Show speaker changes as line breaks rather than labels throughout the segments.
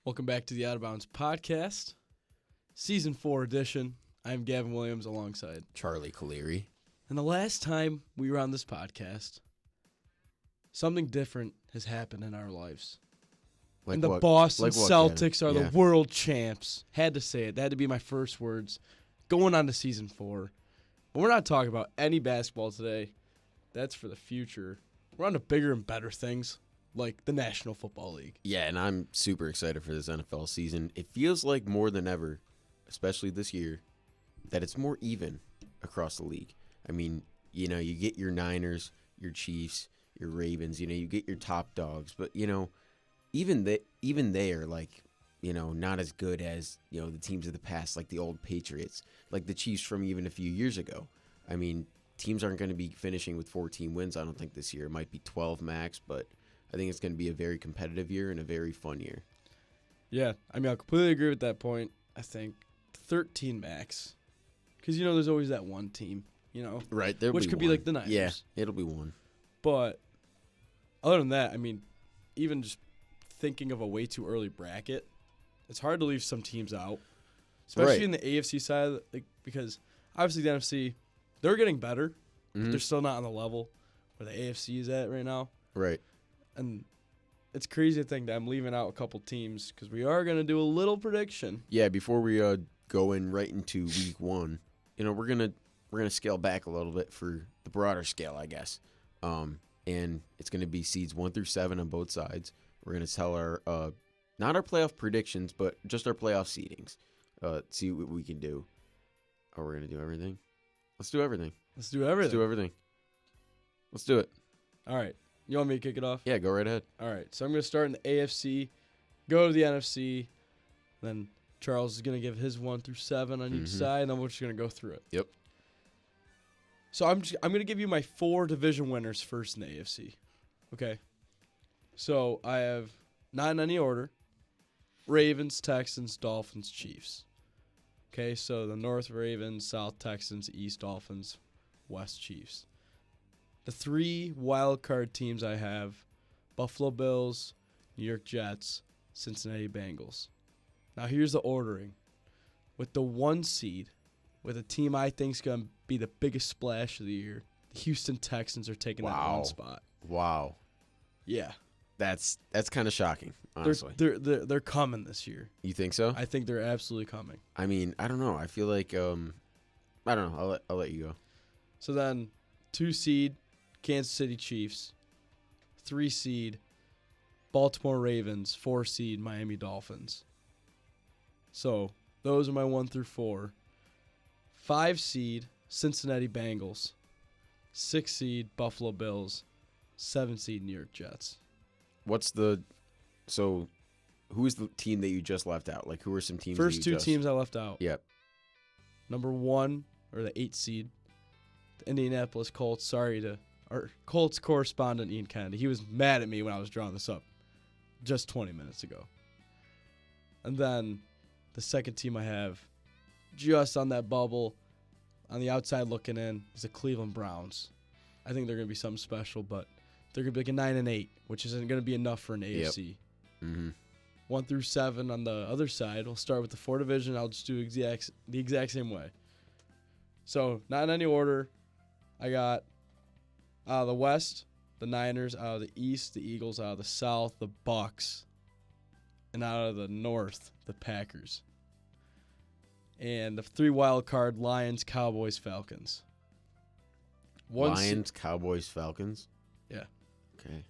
Welcome back to the Out of Bounds podcast, season 4 edition. I'm Gavin Williams alongside
Charlie Caleri.
And the last time we were on this podcast, something different has happened in our lives. And the Boston Celtics are the world champs. Had to say it. That had to be my first words going on to season 4. But we're not talking about any basketball today. That's for the future. We're on to bigger and better things, like the National Football League.
Yeah, and I'm super excited for this NFL season. It feels like more than ever, especially this year, that it's more even across the league. I mean, you get your Niners, your Chiefs, your Ravens, you get your top dogs. But, even they are like, not as good as, the teams of the past, like the old Patriots, like the Chiefs from even a few years ago. I mean, teams aren't going to be finishing with 14 wins, I don't think, this year. It might be 12 max, but I think it's going to be a very competitive year and a very fun year.
Yeah, I completely agree with that point. I think 13 max. Because, there's always that one team,
Right,
which could be like the Niners.
Yeah, it'll be one.
But other than that, even just thinking of a way too early bracket, it's hard to leave some teams out, especially in the AFC side, because obviously the NFC, they're getting better, but they're still not on the level where the AFC is at right now.
Right.
And it's crazy to think that I'm leaving out a couple teams because we are going to do a little prediction.
Yeah, before we go right into week 1, we're gonna scale back a little bit for the broader scale, I guess. And it's gonna be seeds 1 through 7 on both sides. We're gonna tell our not our playoff predictions, but just our playoff seedings. See what we can do. Oh, we're gonna do everything. Let's do everything.
Let's do everything.
Let's do everything. Let's do it.
All right. You want me to kick it off?
Yeah, go right ahead.
All right. So I'm going to start in the AFC, go to the NFC, then Charles is going to give his 1 through 7 on each side, and then we're just going to go through it.
Yep.
So I'm going to give you my 4 division winners first in the AFC. Okay. So I have, not in any order, Ravens, Texans, Dolphins, Chiefs. Okay, so the North Ravens, South Texans, East Dolphins, West Chiefs. The 3 wild card teams I have, Buffalo Bills, New York Jets, Cincinnati Bengals. Now here's the ordering. With the 1 seed, with a team I think is going to be the biggest splash of the year, the Houston Texans are taking that 1 spot.
Wow.
Yeah.
That's kind of shocking, honestly.
They're coming this year.
You think so?
I think they're absolutely coming.
I don't know. I feel like I don't know. I'll let you go.
So then 2 seed, Kansas City Chiefs, 3 seed, Baltimore Ravens, 4 seed, Miami Dolphins. So those are my 1 through 4. 5 seed, Cincinnati Bengals, 6 seed, Buffalo Bills, 7 seed, New York Jets.
Who is the team that you just left out? Like, who are some teams?
First 2 teams I left out.
Yep.
Number 1, or the 8 seed, the Indianapolis Colts. Our Colts correspondent, Ian Kennedy. He was mad at me when I was drawing this up just 20 minutes ago. And then the second team I have, just on that bubble, on the outside looking in, is the Cleveland Browns. I think they're going to be something special, but they're going to be like a 9-8, which isn't going to be enough for an AFC.
Mm-hmm.
1 through 7 on the other side. We'll start with the 4 division. I'll just do the exact same way. So, not in any order. I got out of the West, the Niners. Out of the East, the Eagles. Out of the South, the Bucks. And out of the North, the Packers. And the 3 wild card, Lions, Cowboys, Falcons.
Lions, Cowboys, Falcons?
Yeah.
Okay.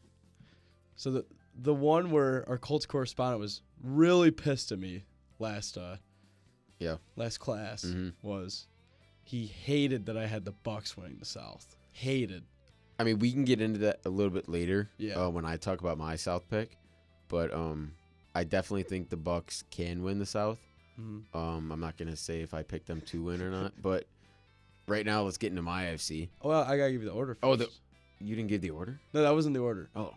So the one where our Colts correspondent was really pissed at me last class was he hated that I had the Bucks winning the South. Hated.
We can get into that a little bit later.
Yeah.
When I talk about my South pick, but I definitely think the Bucks can win the South.
Mm-hmm.
I'm not gonna say if I picked them to win or not, but right now let's get into my AFC.
Well, I gotta give you the order first.
Oh, you didn't give the order?
No, that wasn't the order.
Oh.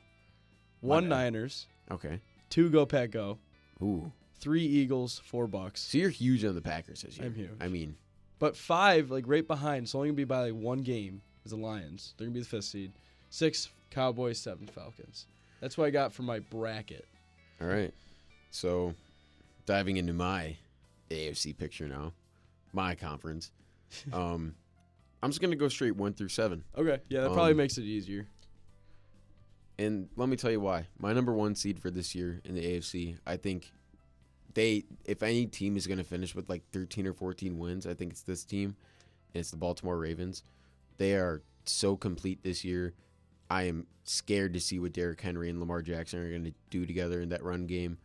1 Niners.
Okay.
2 Go Pack Go.
Ooh.
3 Eagles, 4 Bucks.
So you're huge on the Packers this year.
I'm huge.
But
5, right behind, it's only going to be by 1 game, is the Lions. They're going to be the 5th seed. 6, Cowboys, 7, Falcons. That's what I got for my bracket.
All right. So diving into my AFC picture now, my conference. I'm just gonna go straight 1 through 7,
Okay. Yeah, that probably makes it easier.
and let me tell you why. My number 1 seed for this year in the AFC, I think if any team is gonna finish with like 13 or 14 wins, I think it's this team, and it's the Baltimore Ravens. They are so complete this year. I am scared to see what Derrick Henry and Lamar Jackson are going to do together in that run game.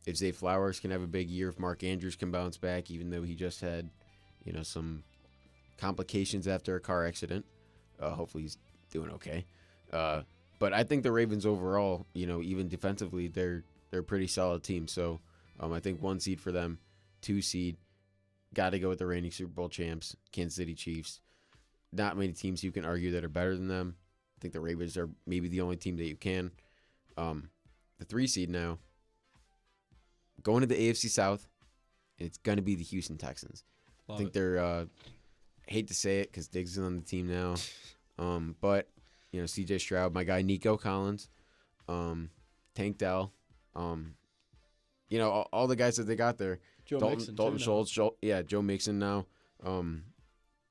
If Zay Flowers can have a big year, if Mark Andrews can bounce back, even though he just had, some complications after a car accident. Hopefully he's doing okay. But I think the Ravens overall, even defensively, they're a pretty solid team. So I think 1 seed for them, 2 seed, got to go with the reigning Super Bowl champs, Kansas City Chiefs. Not many teams you can argue that are better than them. I think the Ravens are maybe the only team that you can. The 3 seed now, going to the AFC South, and it's going to be the Houston Texans. I think they're, I hate to say it because Diggs is on the team now, but, CJ Stroud, my guy Nico Collins, Tank Dell, all the guys that they got there. Dalton Schultz, Joe Mixon now.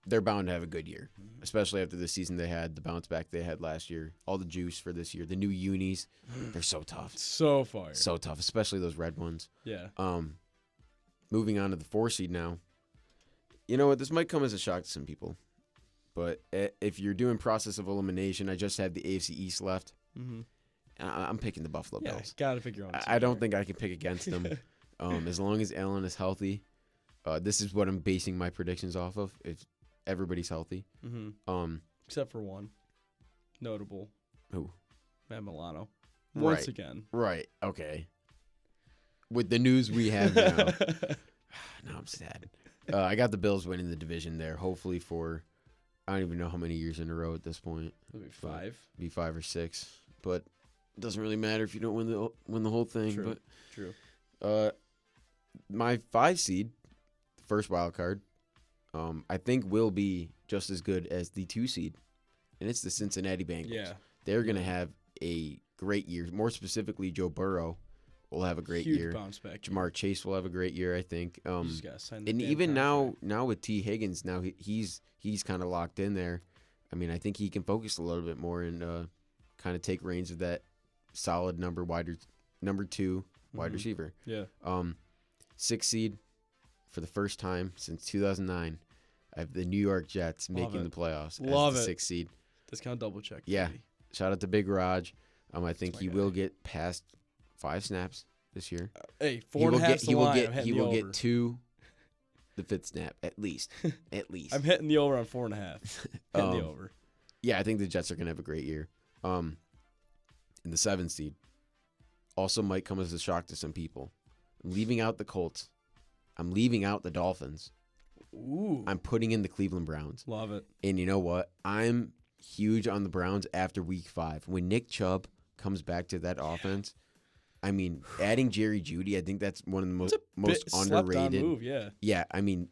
They're bound to have a good year, especially after the season they had, the bounce back they had last year, all the juice for this year, the new unis. They're so tough.
So fire.
So tough, especially those red ones.
Yeah.
Moving on to the 4 seed now. You know what? This might come as a shock to some people, but if you're doing process of elimination, I just have the AFC East left.
Mm-hmm.
I'm picking the Buffalo
Yeah,
Bills.
gotta pick your own.
I don't think I can pick against them. As long as Allen is healthy, this is what I'm basing my predictions off of. If everybody's healthy.
Mm-hmm. Except for one. Notable.
Who?
Matt Milano. Once
Right.
again.
Right. Okay. With the news we have now, now I'm sad. I got the Bills winning the division there. Hopefully for, I don't even know how many years in a row at this point.
It'll be 5.
Be 5 or 6, but it doesn't really matter if you don't win the whole thing.
True.
But
True.
my 5 seed, first wild card, I think will be just as good as the 2 seed, and it's the Cincinnati Bengals.
Yeah.
They're going to have a great year. More specifically, Joe Burrow will have a great
Huge
year.
bounce back.
Jamar Chase will have a great year, I think.
You just gotta sign the
And
damn
even
contract.
now with T. Higgins, now he's kind of locked in there. I mean, I think he can focus a little bit more and kind of take reins of that solid number 2 wide receiver.
Yeah.
6 seed for the first time since 2009. I have the New York Jets making the playoffs
Love
as
it.
the 6th seed.
Discount double check.
Yeah.
baby.
Shout out to Big Raj. I think
my
he
guy.
will get past 5 snaps this year.
Hey,
He
4.5
will
line.
get
I'm hitting
he
the
will
over.
get 2 the 5th snap at least. At least.
I'm hitting the over on 4.5. Hitting the over.
Yeah, I think the Jets are going to have a great year. In the 7th seed, also might come as a shock to some people. I'm leaving out the Colts. I'm leaving out the Dolphins.
Ooh.
I'm putting in the Cleveland Browns.
Love it.
And you know what? I'm huge on the Browns after week 5. When Nick Chubb comes back to that offense, I mean, adding Jerry Jeudy, I think that's one of the most
Slept-on
underrated.
move, yeah.
Yeah, I mean,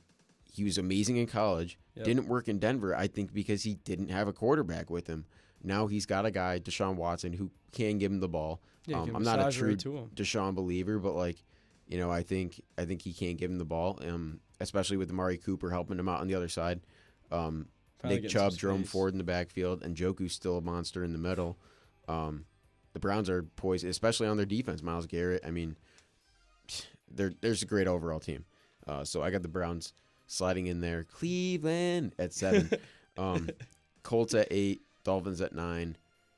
he was amazing in college.
Yep.
Didn't work in Denver, I think, because he didn't have a quarterback with him. Now he's got a guy, Deshaun Watson, who can give him the ball.
Yeah, you can
I'm not a
massage it
true
right to him.
Deshaun believer, but I think he can give him the ball. Especially with Amari Cooper helping him out on the other side.
Finally
Nick
getting
Chubb,
some
Jerome
space.
Ford in the backfield, and Njoku's still a monster in the middle. The Browns are poised, especially on their defense. Myles Garrett. I mean, there's a great overall team. So I got the Browns sliding in there. Cleveland at 7. Colts at 8. Dolphins at 9.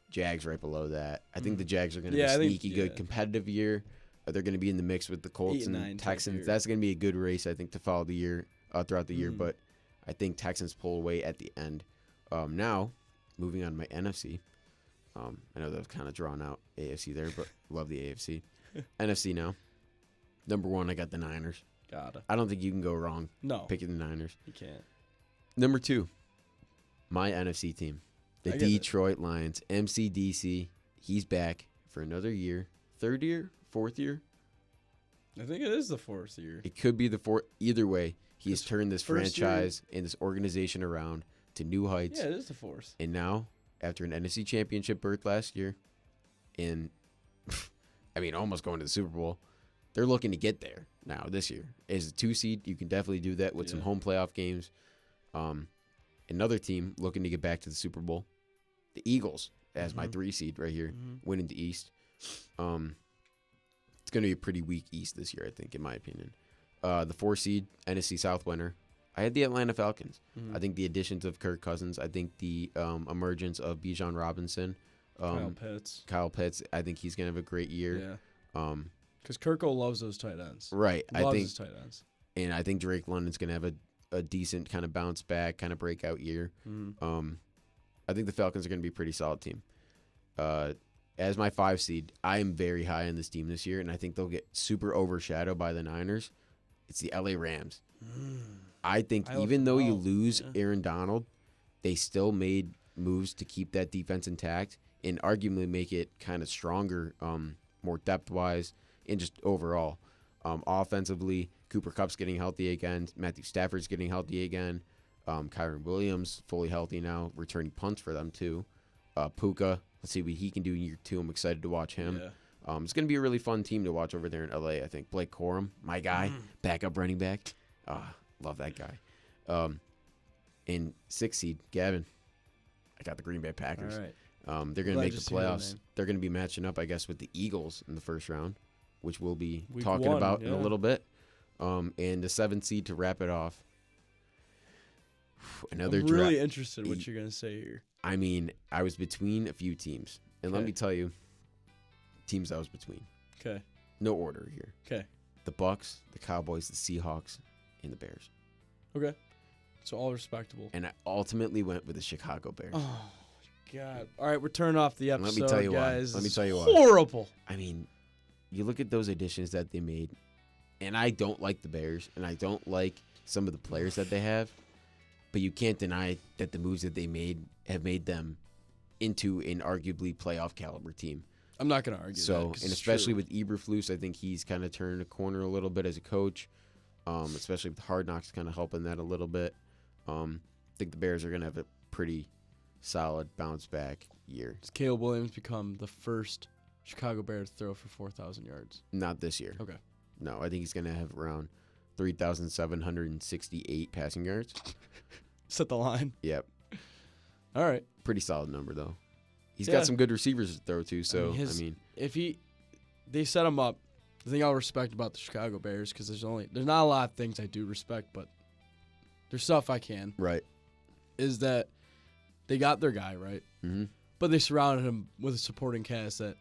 Jags right below that. I think the Jags are going to
Yeah, I
be
think-
sneaky good, competitive year. They're going to be in the mix with the Colts
8 and 9
and
type
Texans.
year.
That's going to be a good race, I think, to follow the year throughout the year. But I think Texans pull away at the end. Now, moving on to my NFC. I know that was kind of drawn out AFC there, but love the AFC. NFC now. Number 1, I got the Niners.
Gotta.
I don't think you can go wrong
No,
picking the Niners.
you can't.
Number 2, my NFC team, the
I get it.
Detroit Lions. MCDC, he's back for another year. 3rd year? 4th year?
I think it is the 4th year.
It could be the 4th. Either way, he's
His
turned this
first year-
franchise and this organization around to new heights.
Yeah, it is the 4th.
And now, after an NFC championship berth last year, and I mean, almost going to the Super Bowl, they're looking to get there now this year. As a 2 seed, you can definitely do that with some home playoff games. Another team looking to get back to the Super Bowl, the Eagles, as my 3 seed right here, winning the East. It's going to be a pretty weak East this year, I think, in my opinion. The 4 seed, NFC South winner, I had the Atlanta Falcons. I think the additions of Kirk Cousins, I think the emergence of Bijan Robinson, Kyle Pitts, I think he's going to have a great year.
Yeah. Because Kirko loves those tight ends.
Right.
Loves his tight ends.
And I think Drake London's going to have a decent kind of bounce back, kind of breakout year. I think the Falcons are going to be a pretty solid team. As my 5 seed, I am very high on this team this year, and I think they'll get super overshadowed by the Niners. It's the LA Rams. I think even though you lose Aaron Donald, they still made moves to keep that defense intact and arguably make it kind of stronger, more depth-wise, and just overall. Offensively, Cooper Kupp's getting healthy again. Matthew Stafford's getting healthy again. Kyron Williams, fully healthy now, returning punts for them too. Puka, let's see what he can do in year 2. I'm excited to watch him. Yeah. It's going to be a really fun team to watch over there in LA, I think. Blake Corum, my guy, backup running back. Love that guy. In 6 seed, Gavin, I got the Green Bay Packers.
All right.
They're going to make the playoffs. They're going to be matching up, I guess, with the Eagles in the first round, which we'll be talking about in a little bit. And the 7th seed to wrap it off.
I'm really interested in what you're going to say here.
I mean, I was between a few teams. And let me tell you, teams I was between.
Okay.
No order here.
Okay.
The Bucks, the Cowboys, the Seahawks, and the Bears.
Okay. So all respectable.
And I ultimately went with the Chicago Bears.
Oh, God. All right, we're turning off the episode,
Let me tell you
guys.
why. Let me tell you why.
Horrible.
I mean, you look at those additions that they made, and I don't like the Bears, and I don't like some of the players that they have, but you can't deny that the moves that they made have made them into an arguably playoff caliber team.
I'm not going to argue
that.
And
especially with Eberflus, I think he's kind of turned a corner a little bit as a coach, especially with Hard Knocks kind of helping that a little bit. I think the Bears are going to have a pretty solid bounce back year.
Does Caleb Williams become the first Chicago Bear to throw for 4,000 yards?
Not this year.
Okay.
No, I think he's going to have around 3,768 passing yards.
Set the line.
Yep.
All right.
Pretty solid number, though. He's got some good receivers to throw to, so,
they set him up. The thing I'll respect about the Chicago Bears, because there's not a lot of things I do respect, but there's stuff I can.
Right.
Is that they got their guy, right?
Mm-hmm.
But they surrounded him with a supporting cast that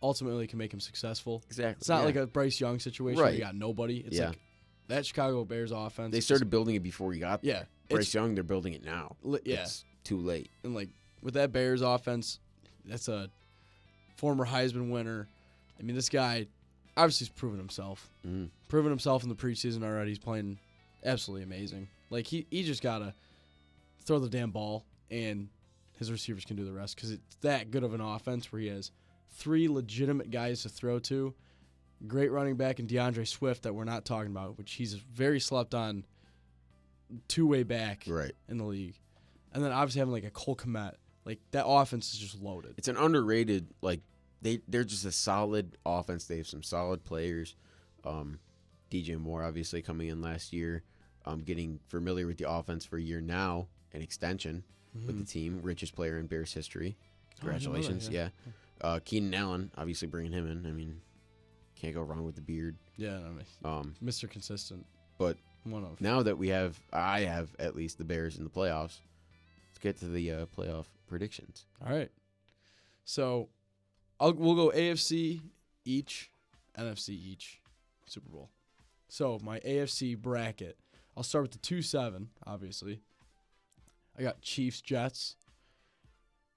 ultimately can make him successful.
Exactly.
It's not like a Bryce Young situation where you got nobody. It's like that Chicago Bears offense.
They started building it before you got there.
Yeah.
Bryce Young, they're building it now.
Yeah.
It's too late.
And, with that Bears offense, that's a former Heisman winner. I mean, this guy obviously has proven himself.
Mm.
Proven himself in the preseason already. He's playing absolutely amazing. He just got to throw the damn ball, and his receivers can do the rest because it's that good of an offense where he has 3 legitimate guys to throw to. Great running back in DeAndre Swift that we're not talking about, which he's a very slept on two-way back in the league. And then obviously having a Cole Kmet. That offense is just loaded.
It's an underrated, they're just a solid offense. They have some solid players. DJ Moore obviously coming in last year. Getting familiar with the offense for a year now, an extension with the team. Richest player in Bears history. Congratulations. Keenan Allen, obviously bringing him in. I mean, can't go wrong with the beard.
Yeah, Mr. Consistent.
But now that I have at least the Bears in the playoffs, let's get to the playoff predictions.
All right. So we'll go AFC each, NFC each, Super Bowl. So my AFC bracket, I'll start with the 2-7, obviously. I got Chiefs, Jets.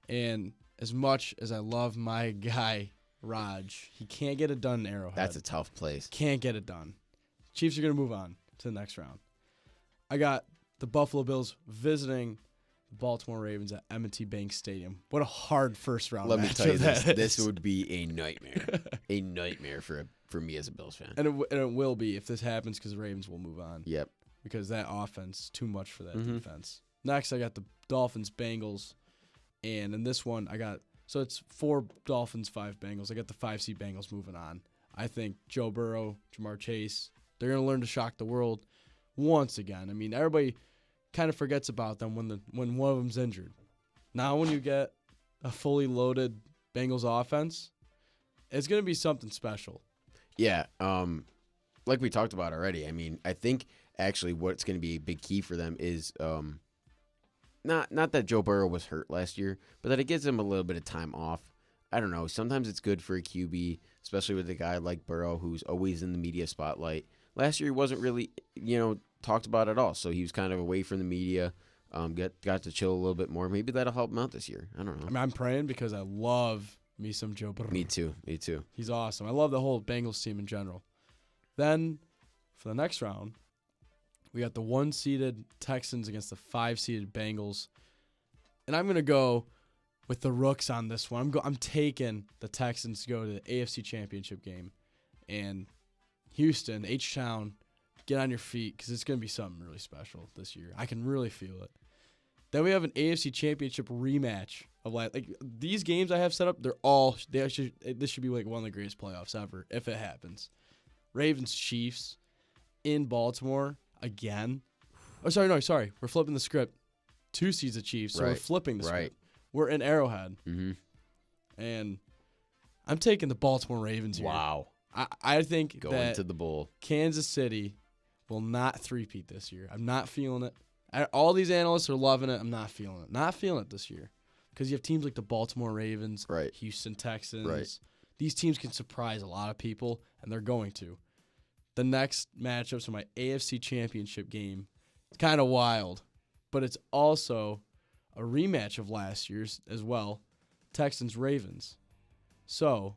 And as much as I love my guy, Raj, he can't get it done in Arrowhead.
That's a tough place.
Can't get it done. Chiefs are going to move on to the next round. I got the Buffalo Bills visiting the Baltimore Ravens at M&T Bank Stadium. What a hard first round.
Let me tell you this would be a nightmare. A nightmare for me as a Bills fan.
And it will be if this happens because the Ravens will move on.
Yep.
Because that offense, too much for that defense. Next, I got the Dolphins, Bengals. And in this one, so it's 4 Dolphins, 5 Bengals. I got the 5 seed Bengals moving on. I think Joe Burrow, Jamar Chase, they're going to learn to shock the world once again. I mean, everybody kind of forgets about them when one of them's injured. Now when you get a fully loaded Bengals offense, it's going to be something special.
Yeah, like we talked about already. I mean, I think actually what's going to be a big key for them is not that Joe Burrow was hurt last year, but that it gives him a little bit of time off. I don't know. Sometimes it's good for a QB, especially with a guy like Burrow who's always in the media spotlight. Last year he wasn't really, talked about at all, so he was kind of away from the media. Got to chill a little bit more. Maybe that'll help him out this year. I don't know.
I mean, I'm praying because I love me some Joe Burrow.
Me too.
He's awesome. I love the whole Bengals team in general. Then for the next round, we got the 1-seeded Texans against the 5-seeded Bengals. And I'm going to go with the Rooks on this one. I'm taking the Texans to go to the AFC Championship game. And Houston, H-Town, get on your feet because it's going to be something really special this year. I can really feel it. Then we have an AFC Championship rematch of like these games I have set up. This should be like one of the greatest playoffs ever if it happens. Ravens Chiefs in Baltimore again. Oh, sorry. We're flipping the script. 2 seeds of Chiefs, so we're flipping the script. We're in Arrowhead, and I'm taking the Baltimore Ravens here.
Wow.
I think
going to the bowl.
Kansas City will not three-peat this year. I'm not feeling it. All these analysts are loving it. I'm not feeling it. Not feeling it this year because you have teams like the Baltimore Ravens, Houston Texans.
Right.
These teams can surprise a lot of people, and they're going to. The next matchups for my AFC Championship game, it's kind of wild, but it's also a rematch of last year's as well, Texans-Ravens. So,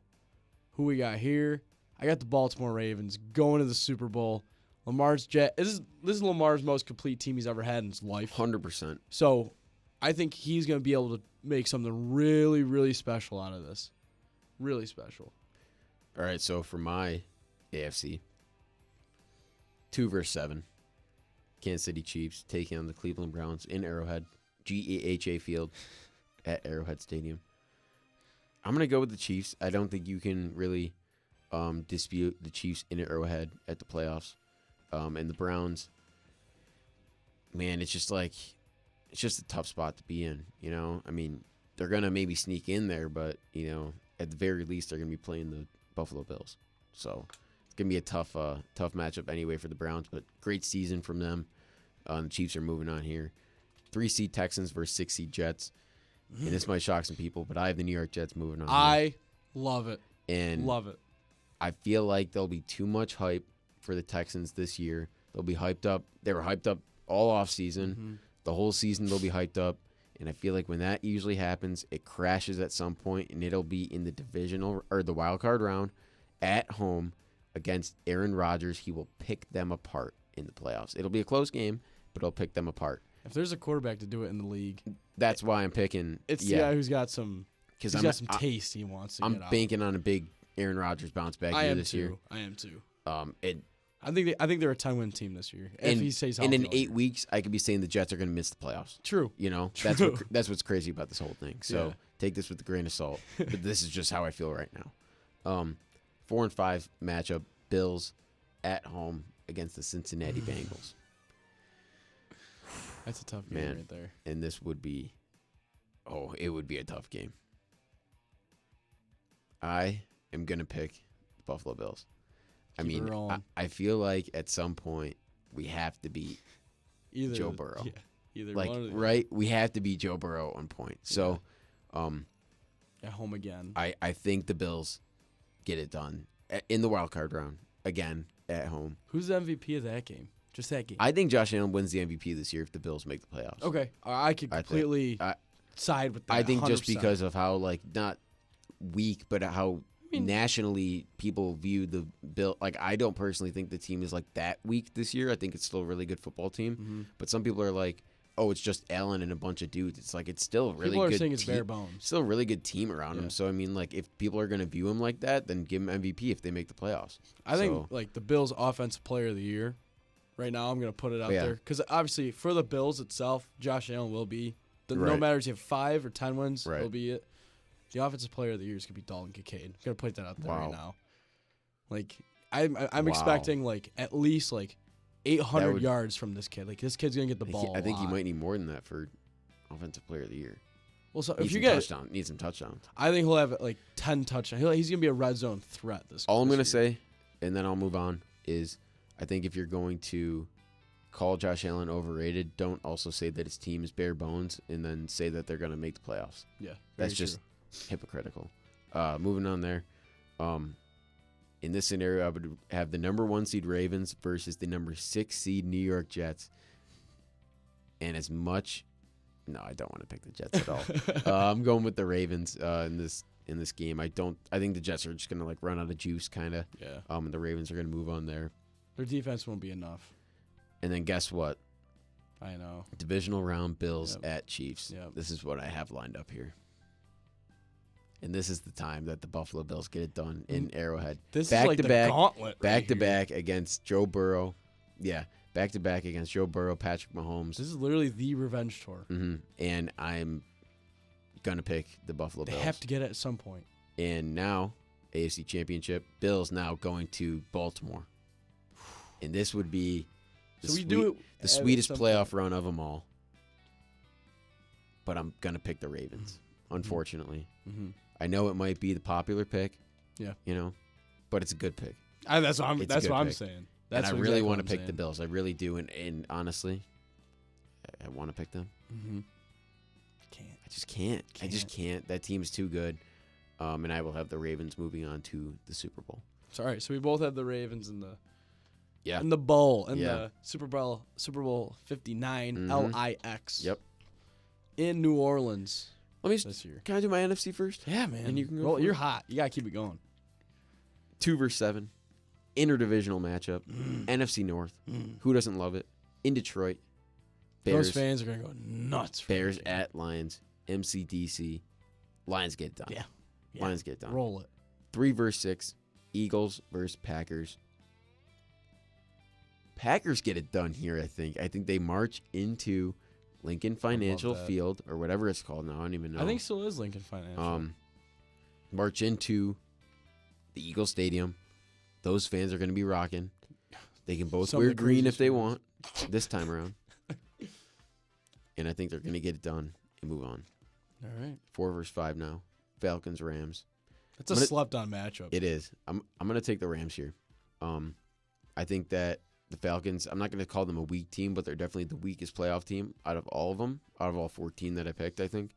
who we got here? I got the Baltimore Ravens going to the Super Bowl. This is Lamar's most complete team he's ever had in his life.
100%.
So, I think he's going to be able to make something really, really special out of this. Really special.
All right, so for my AFC, 2 versus 7. Kansas City Chiefs taking on the Cleveland Browns in Arrowhead, GEHA Field at Arrowhead Stadium. I'm going to go with the Chiefs. I don't think you can really dispute the Chiefs in Arrowhead at the playoffs. And the Browns, man, it's just a tough spot to be in, I mean, they're going to maybe sneak in there, but, at the very least, they're going to be playing the Buffalo Bills. So it's going to be a tough matchup anyway for the Browns, but great season from them. The Chiefs are moving on here. 3-seed Texans versus 6-seed Jets. And this might shock some people, but I have the New York Jets moving on.
I love it.
And
love it.
I feel like there'll be too much hype for the Texans this year. They'll be hyped up. They were hyped up all offseason. The whole season they'll be hyped up. And I feel like when that usually happens, it crashes at some point, and it'll be in the divisional or the wild card round at home against Aaron Rodgers. He will pick them apart in the playoffs. It'll be a close game, but it'll pick them apart.
If there's a quarterback to do it in the league,
that's why I'm picking.
It's the guy who's got some. He's got some taste he wants to get out.
I'm banking on a big Aaron Rodgers bounce back year this year.
I am too.
I
think they're a 10-win team this year. If he stays healthy.
And in 8 weeks, I could be saying the Jets are going to miss the playoffs.
True.
That's what's crazy about this whole thing. So take this with a grain of salt. But this is just how I feel right now. 4 and 5 matchup: Bills at home against the Cincinnati Bengals.
That's a tough game right there.
And this would be, it would be a tough game. I am going to pick the Buffalo Bills. I feel like at some point we have to beat Joe Burrow.
Yeah, either
like,
one or the
right? We have to beat Joe Burrow on point. So,
at home again.
I think the Bills get it done in the wild card round again at home.
Who's the MVP of that game? Just that game.
I think Josh Allen wins the MVP this year if the Bills make the playoffs.
Okay, I could completely side with that.
I think
100%.
just because of how not weak, but how nationally people view the Bill. I don't personally think the team is that weak this year. I think it's still a really good football team. But some people are like, oh, it's just Allen and a bunch of dudes. It's it's still a really
people
good
are saying it's
team.
bare bones.
Still a really good team around him. So if people are going to view him like that, then give him MVP if they make the playoffs.
I think the Bills Offensive Player of the Year. Right now, I'm going to put it out there because obviously for the Bills itself, Josh Allen will be no matter if you have 5 or 10 wins, he'll be it. The Offensive Player of the Year is going to be Dalton Kincaid. I'm going to put that out there right now. Like I'm
Wow.
expecting like at least like 800
would-
yards from this kid. Like this kid's gonna get the ball.
I think
a
he
lot.
might need more than that for offensive player of the year.
Well, so
Need
if you
some
get,
need some touchdowns.
I think he'll have like 10 touchdowns. He's gonna be a red zone threat this.
All I'm
this
gonna
year.
say, and then I'll move on, is I think if you're going to call Josh Allen overrated, don't also say that his team is bare bones and then say that they're gonna make the playoffs.
Yeah,
That's
very
just
true.
hypocritical. Moving on there. In this scenario, I would have the number 1 seed Ravens versus the number 6 seed New York Jets. And as much, no, I don't want to pick the Jets at all. I'm going with the Ravens in this game. I think the Jets are just gonna like run out of juice, kind of.
Yeah,
And the Ravens are gonna move on there.
their defense won't be enough.
And then guess what?
I know.
Divisional round Bills
Yep.
at Chiefs.
Yep.
This is what I have lined up here. And this is the time that the Buffalo Bills get it done in Arrowhead.
This
Back
is like
to
the
back,
gauntlet.
Back
right
to
here.
back against Joe Burrow. Yeah, back to back against Joe Burrow, Patrick Mahomes.
This is literally the revenge tour.
And I'm going to pick the Buffalo
They
Bills.
have to get it at some point.
And now, AFC Championship, Bills now going to Baltimore. And this would be
So we do it
the
at
sweetest
some
playoff run of them all. But I'm going to pick the Ravens,
Mm-hmm.
unfortunately.
Mm-hmm.
I know it might be the popular pick.
Yeah.
But it's a good pick.
That's what I'm.
It's a
That's
good
what I'm
pick.
saying.
And
That's
I
what
really
exactly
want
what
to
I'm
pick the
saying.
Bills. I really do. And honestly, I want to pick them.
Mm-hmm. Can't.
I just can't. I just can't. That team's too good. And I will have the Ravens moving on to the Super Bowl.
So, all right. So we both have the Ravens in the
Yeah.
in the bowl in
Yeah.
the Super Bowl 59
Mhm.
LIX.
Yep.
In New Orleans
Let me.
this year.
Can I do my NFC first?
Yeah, man.
And you can go
Well,
for
you're
it.
hot. You gotta keep it going.
2 versus 7, interdivisional matchup, NFC North. Who doesn't love it? In Detroit,
Those
Bears.
fans are gonna go nuts. For
Bears
that game.
at Lions, MCDC. Lions get it done.
Yeah. Yeah.
Lions get it done.
Roll it.
3 versus 6, Eagles versus Packers. Packers get it done here, I think. I think they march into Lincoln Financial
that.
Field, or whatever it's called now. I don't even know.
I think still is Lincoln Financial.
March into the Eagle Stadium. Those fans are going to be rocking. They can both
Some
wear
of the
green if
craziest
they
fans.
want this time around. And I think they're going to get it done and move on.
All right.
4 versus 5 now. Falcons, Rams.
That's a
I'm gonna-
slept-on matchup.
It is. I'm going to take the Rams here. I think that the Falcons, I'm not going to call them a weak team, but they're definitely the weakest playoff team out of all of them, out of all 14 that I picked, I think.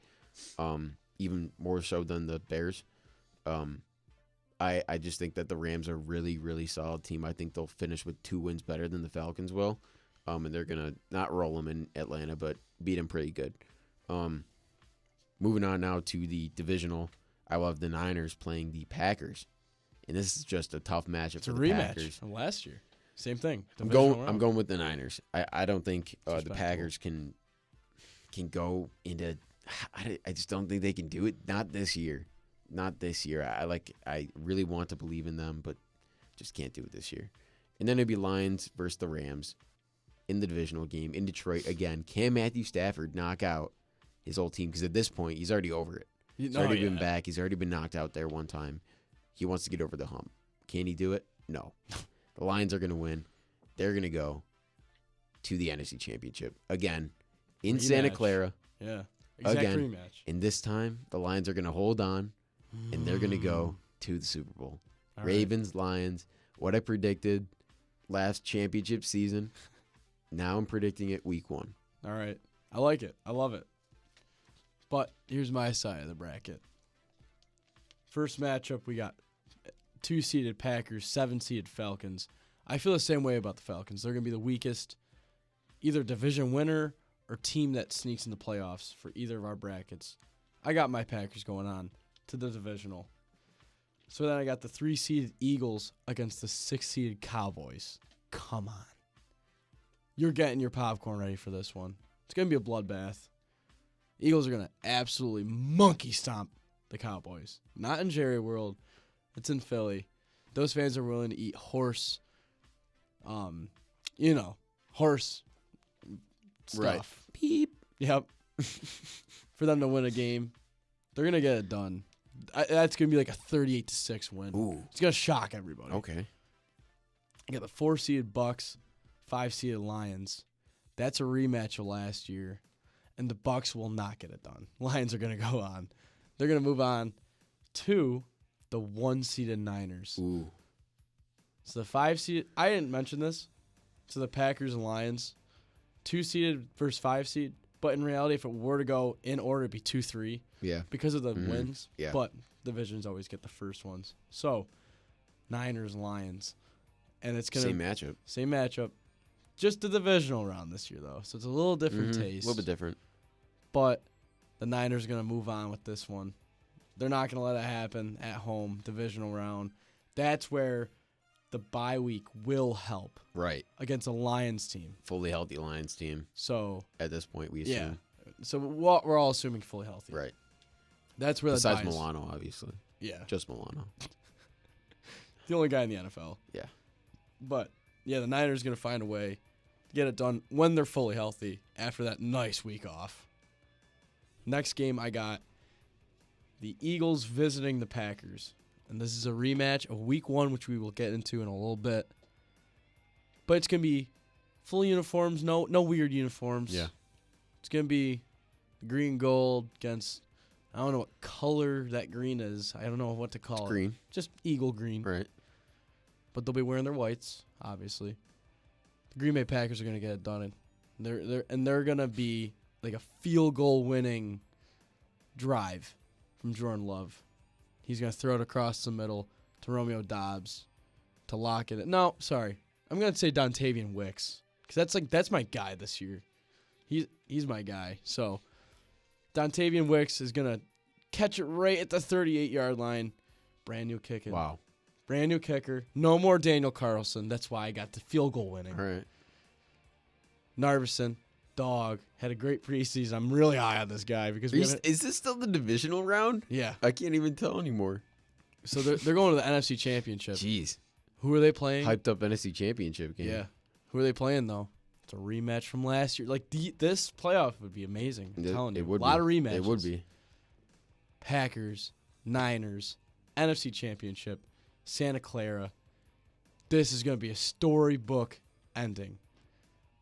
Even more so than the Bears. I just think that the Rams are a really, really solid team. I think they'll finish with 2 wins better than the Falcons will. And they're going to not roll them in Atlanta, but beat them pretty good. Moving on now to the divisional, I will have the Niners playing the Packers. And this is just a tough matchup
It's
for
a
the
rematch
Packers.
from last year. Same thing.
I'm
Divisional round.
going with the Niners. I don't think the
Respectable.
Packers can go into. I just don't think they can do it. Not this year. Not this year. I really want to believe in them, but just can't do it this year. And then it'd be Lions versus the Rams in the divisional game in Detroit again. Can Matthew Stafford knock out his old team? Because at this point, he's already over it. He's already been back. He's already been knocked out there one time. He wants to get over the hump. Can he do it? No. The Lions are going to win. They're going to go to the NFC Championship again in Santa
Rematch.
Clara.
Yeah. Exact
Again.
rematch.
And this time, the Lions are going to hold on, and they're going to go to the Super Bowl.
All right.
Ravens, Lions, what I predicted last championship season. Now I'm predicting it week 1.
All right. I like it. I love it. But here's my side of the bracket. First matchup, we got 2-seeded Packers, 7-seeded Falcons. I feel the same way about the Falcons. They're going to be the weakest, either division winner or team that sneaks in the playoffs for either of our brackets. I got my Packers going on to the divisional. So then I got the 3-seeded Eagles against the 6-seeded Cowboys. Come on. You're getting your popcorn ready for this one. It's going to be a bloodbath. Eagles are going to absolutely monkey stomp the Cowboys. Not in Jerry World. It's in Philly. Those fans are willing to eat horse, horse stuff.
Right. Beep.
Yep. For them to win a game. They're going to get it done. That's going to be like a 38-6 win.
Ooh.
It's going to shock everybody.
Okay.
You got the 4-seeded Bucks, 5-seeded Lions. That's a rematch of last year, and the Bucks will not get it done. Lions are going to go on. They're going to move on to the 1-seeded Niners.
Ooh.
So the 5-seeded, I didn't mention this, so the Packers and Lions, 2-seeded versus 5-seed, but in reality, if it were to go in order, it'd be 2-3
Yeah.
because of the wins.
Yeah.
But divisions always get the first ones. So Niners, Lions, and it's going to
Same matchup.
same matchup. Just the divisional round this year, though, so it's a little different taste.
A little bit different.
But the Niners are going to move on with this one. They're not going to let it happen at home, divisional round. That's where the bye week will help
Right.
against a Lions team.
Fully healthy Lions team
So,
at this point, we assume.
so we're all assuming fully healthy.
Right.
That's where
Besides
the bye is.
Milano, obviously.
Yeah.
Just Milano.
The only guy in the NFL.
Yeah.
But, yeah, the Niners are going to find a way to get it done when they're fully healthy after that nice week off. Next game, I got the Eagles visiting the Packers. And this is a rematch of week 1, which we will get into in a little bit. But it's going to be full uniforms, no weird uniforms.
Yeah.
It's going to be green and gold against, I don't know what color that green is. I don't know what to call it.
Green.
Just eagle green.
Right.
But they'll be wearing their whites, obviously. The Green Bay Packers are going to get it done. And they're going to be like a field goal winning drive from Jordan Love. He's going to throw it across the middle to Romeo Doubs to lock it. No, sorry. I'm going to say Dontavian Wicks because that's my guy this year. He's my guy. So Dontavian Wicks is going to catch it right at the 38-yard line. Brand new kicking.
Wow.
Brand new kicker. No more Daniel Carlson. That's why I got the field goal winning.
All right.
Narveson, dog, had a great preseason. I'm really high on this guy because
Is this still the divisional round?
yeah.
I can't even tell anymore.
So they're going to the NFC Championship.
Jeez.
Who are they playing?
Hyped up NFC Championship game.
Yeah. Who are they playing though? It's a rematch from last year. Like this playoff would be amazing. I'm telling you.
It would
a lot
be.
of rematches.
It would be.
Packers, Niners, NFC Championship, Santa Clara. This is going to be a storybook ending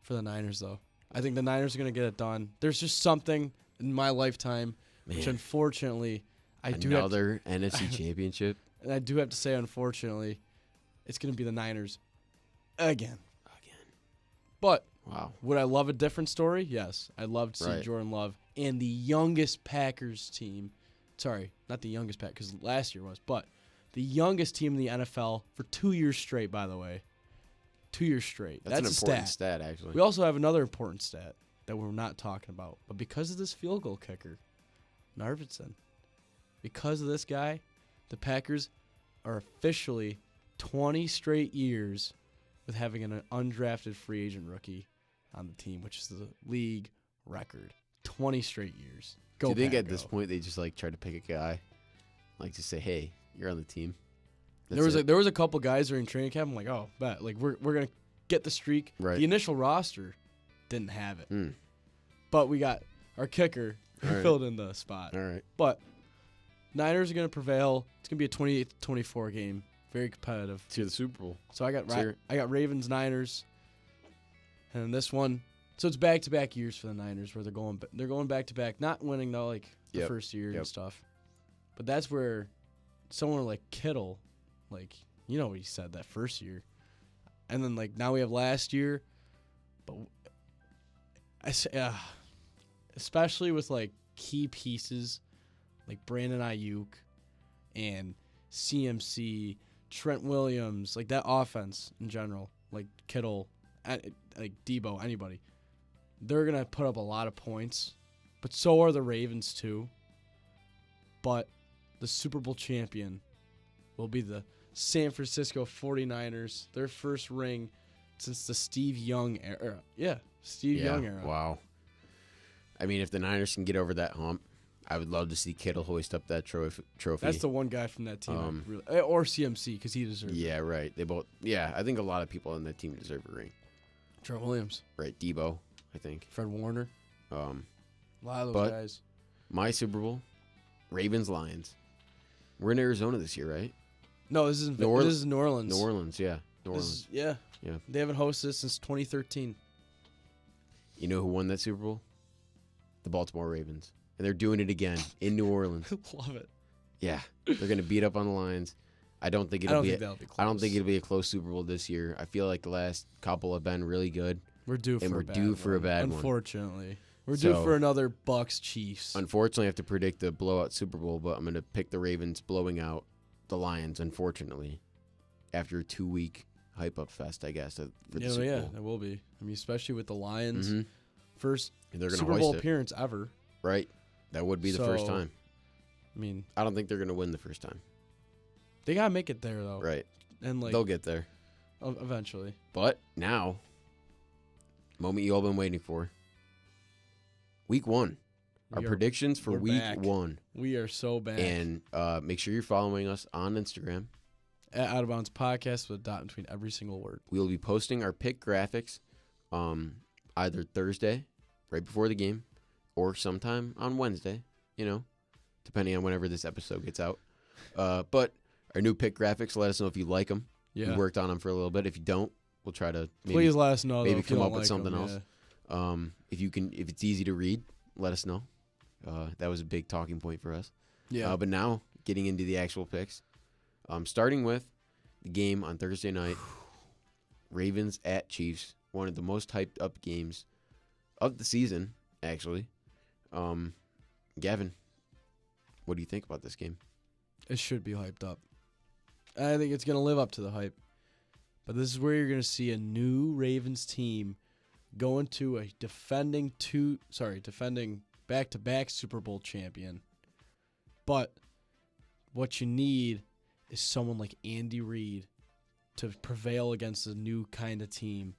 for the Niners, though. I think the Niners are going to get it done. There's just something in my lifetime, which
Man.
unfortunately I do
Another NFC Championship.
and I do have to say, unfortunately, it's going to be the Niners again. But
Wow.
would I love a different story? Yes. I'd love to see
Right.
Jordan Love and the youngest Packers team. Sorry, not the youngest Packers, because last year was, but the youngest team in the NFL for 2 years straight, by the way. 2 years straight.
That's an
a
important
stat.
stat, actually.
We also have another important stat that we're not talking about. But because of this field goal kicker, Narvitson, because of this guy, the Packers are officially 20 straight years with having an undrafted free agent rookie on the team, which is the league record. 20 straight years. Go
Do you think
Pack,
at this
go.
point they just like try to pick a guy, like just say, "Hey, you're on the team"?
There was a couple guys during training camp. I'm like, oh, bet like we're gonna get the streak.
Right.
The initial roster didn't have it,
Mm.
but we got our kicker who
All right.
filled in the spot.
All right.
But Niners are gonna prevail. It's gonna be a 28-24 game, very competitive.
To the Super Bowl.
So I got
Sure.
I got Ravens Niners, and this one. So it's back-to-back years for the Niners where they're going back-to-back, not winning though like the
Yep.
first year
Yep.
and stuff. But that's where someone like Kittle, like you know what he said that first year, and then like now we have last year, but I say especially with like key pieces like Brandon Ayuk and CMC, Trent Williams, like that offense in general, like Kittle, like Debo, anybody, they're going to put up a lot of points, but so are the Ravens too. But the Super Bowl champion will be the San Francisco 49ers, their first ring since the Steve Young era. Yeah, Steve Young era.
Wow. I mean, if the Niners can get over that hump, I would love to see Kittle hoist up that trophy.
That's the one guy from that team.
Um,
Or CMC, because he deserves it.
Yeah, right. They both. Yeah, I think a lot of people on that team deserve a ring.
Trent Williams,
Right, Debo, I think.
Fred Warner,
Um,
a lot of those
But-
guys.
my Super Bowl, Ravens Lions. We're in Arizona this year, right?
No, this is
New Orleans.
this is New Orleans.
New Orleans, yeah. New
This
Orleans.
is- yeah.
Yeah.
They haven't hosted since 2013.
You know who won that Super Bowl? The Baltimore Ravens. And they're doing it again in New Orleans.
Love it.
Yeah. They're going to beat up on the Lions. I don't think
I
it'll
don't
be
think that'll be close.
I don't think it'll be a close Super Bowl this year. I feel like the last couple have been really good.
We're due for
and
a
we're
bad
due for a
one,
bad one.
Unfortunately. We're due
So-
for another Bucks Chiefs.
Unfortunately, I have to predict the blowout Super Bowl, but I'm going to pick the Ravens blowing out the Lions, unfortunately, after a 2-week hype-up fest, I guess, for the Super Bowl.
it will be. I mean, especially with the Lions.
Mhm.
First
And they're going to
Super
hoist
Bowl
it,
appearance ever.
right? That would be the first
So-
time.
I mean,
I don't think they're going to win the first time.
they got to make it there, though.
Right.
And, like,
They'll get there.
eventually.
But now, moment you all been waiting for. Week 1. Our
We are-
predictions for
we're
week
back.
1.
We are so bad.
And make sure you're following us on Instagram.
At Out of Bounds Podcast with a dot in between every single word.
We will be posting our pick graphics either Thursday, right before the game, or sometime on Wednesday, depending on whenever this episode gets out. But our new pick graphics, let us know if you like them.
Yeah.
We worked on them for a little bit. If you don't, we'll try to
Please let us know. though,
maybe
if you
come
don't
up with
like
something
them,
else.
yeah.
If it's easy to read, let us know. That was a big talking point for us.
Yeah.
But now, getting into the actual picks. Starting with the game on Thursday night, Ravens at Chiefs, one of the most hyped up games of the season, actually. Gavin, what do you think about this game?
It should be hyped up. I think it's going to live up to the hype. But this is where you're going to see a new Ravens team going to a defending back-to-back Super Bowl champion. But what you need is someone like Andy Reid to prevail against a new kind of team.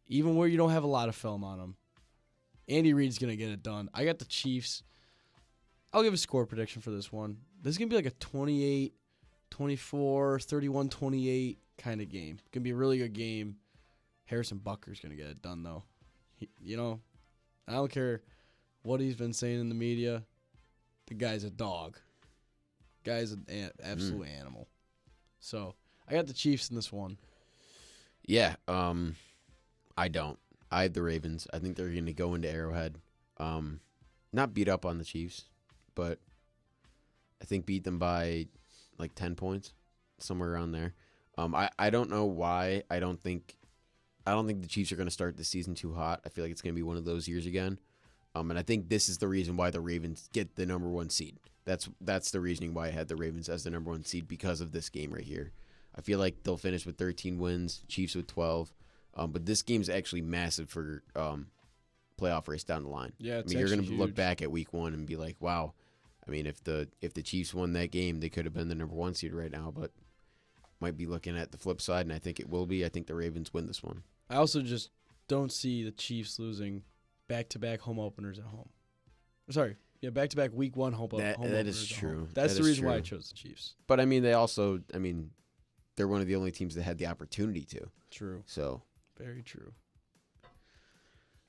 Even where you don't have a lot of film on them. Andy Reid's going to get it done. I got the Chiefs. I'll give a score prediction for this one. This is going to be like a 28, 24, 31, 28 kind of game. It's going to be a really good game. Harrison Butker's going to get it done, though. I don't care what he's been saying in the media. The guy's a dog. Guy's an absolute animal. So, I got the Chiefs in this one.
Yeah, I don't. I have the Ravens. I think they're going to go into Arrowhead. Not beat up on the Chiefs, but I think beat them by like 10 points, somewhere around there. I don't know why. I don't think the Chiefs are going to start the season too hot. I feel like it's going to be one of those years again. And I think this is the reason why the Ravens get the number 1 seed. That's the reasoning why I had the Ravens as the number 1 seed, because of this game right here. I feel like they'll finish with 13 wins, Chiefs with 12. But this game's actually massive for playoff race down the line.
Yeah, it's
you're going to
actually
look
huge.
back at week 1 and be like, wow. I mean, if the Chiefs won that game, they could have been the number 1 seed right now, but might be looking at the flip side, and I think it will be. I think the Ravens win this one.
I also just don't see the Chiefs losing back-to-back home openers at home. Sorry. Yeah, back-to-back week 1 home
That
openers
is
at
true.
home. That's
That
the
is
reason why I
true.
chose the Chiefs.
But, they're one of the only teams that had the opportunity to.
True.
So,
Very true.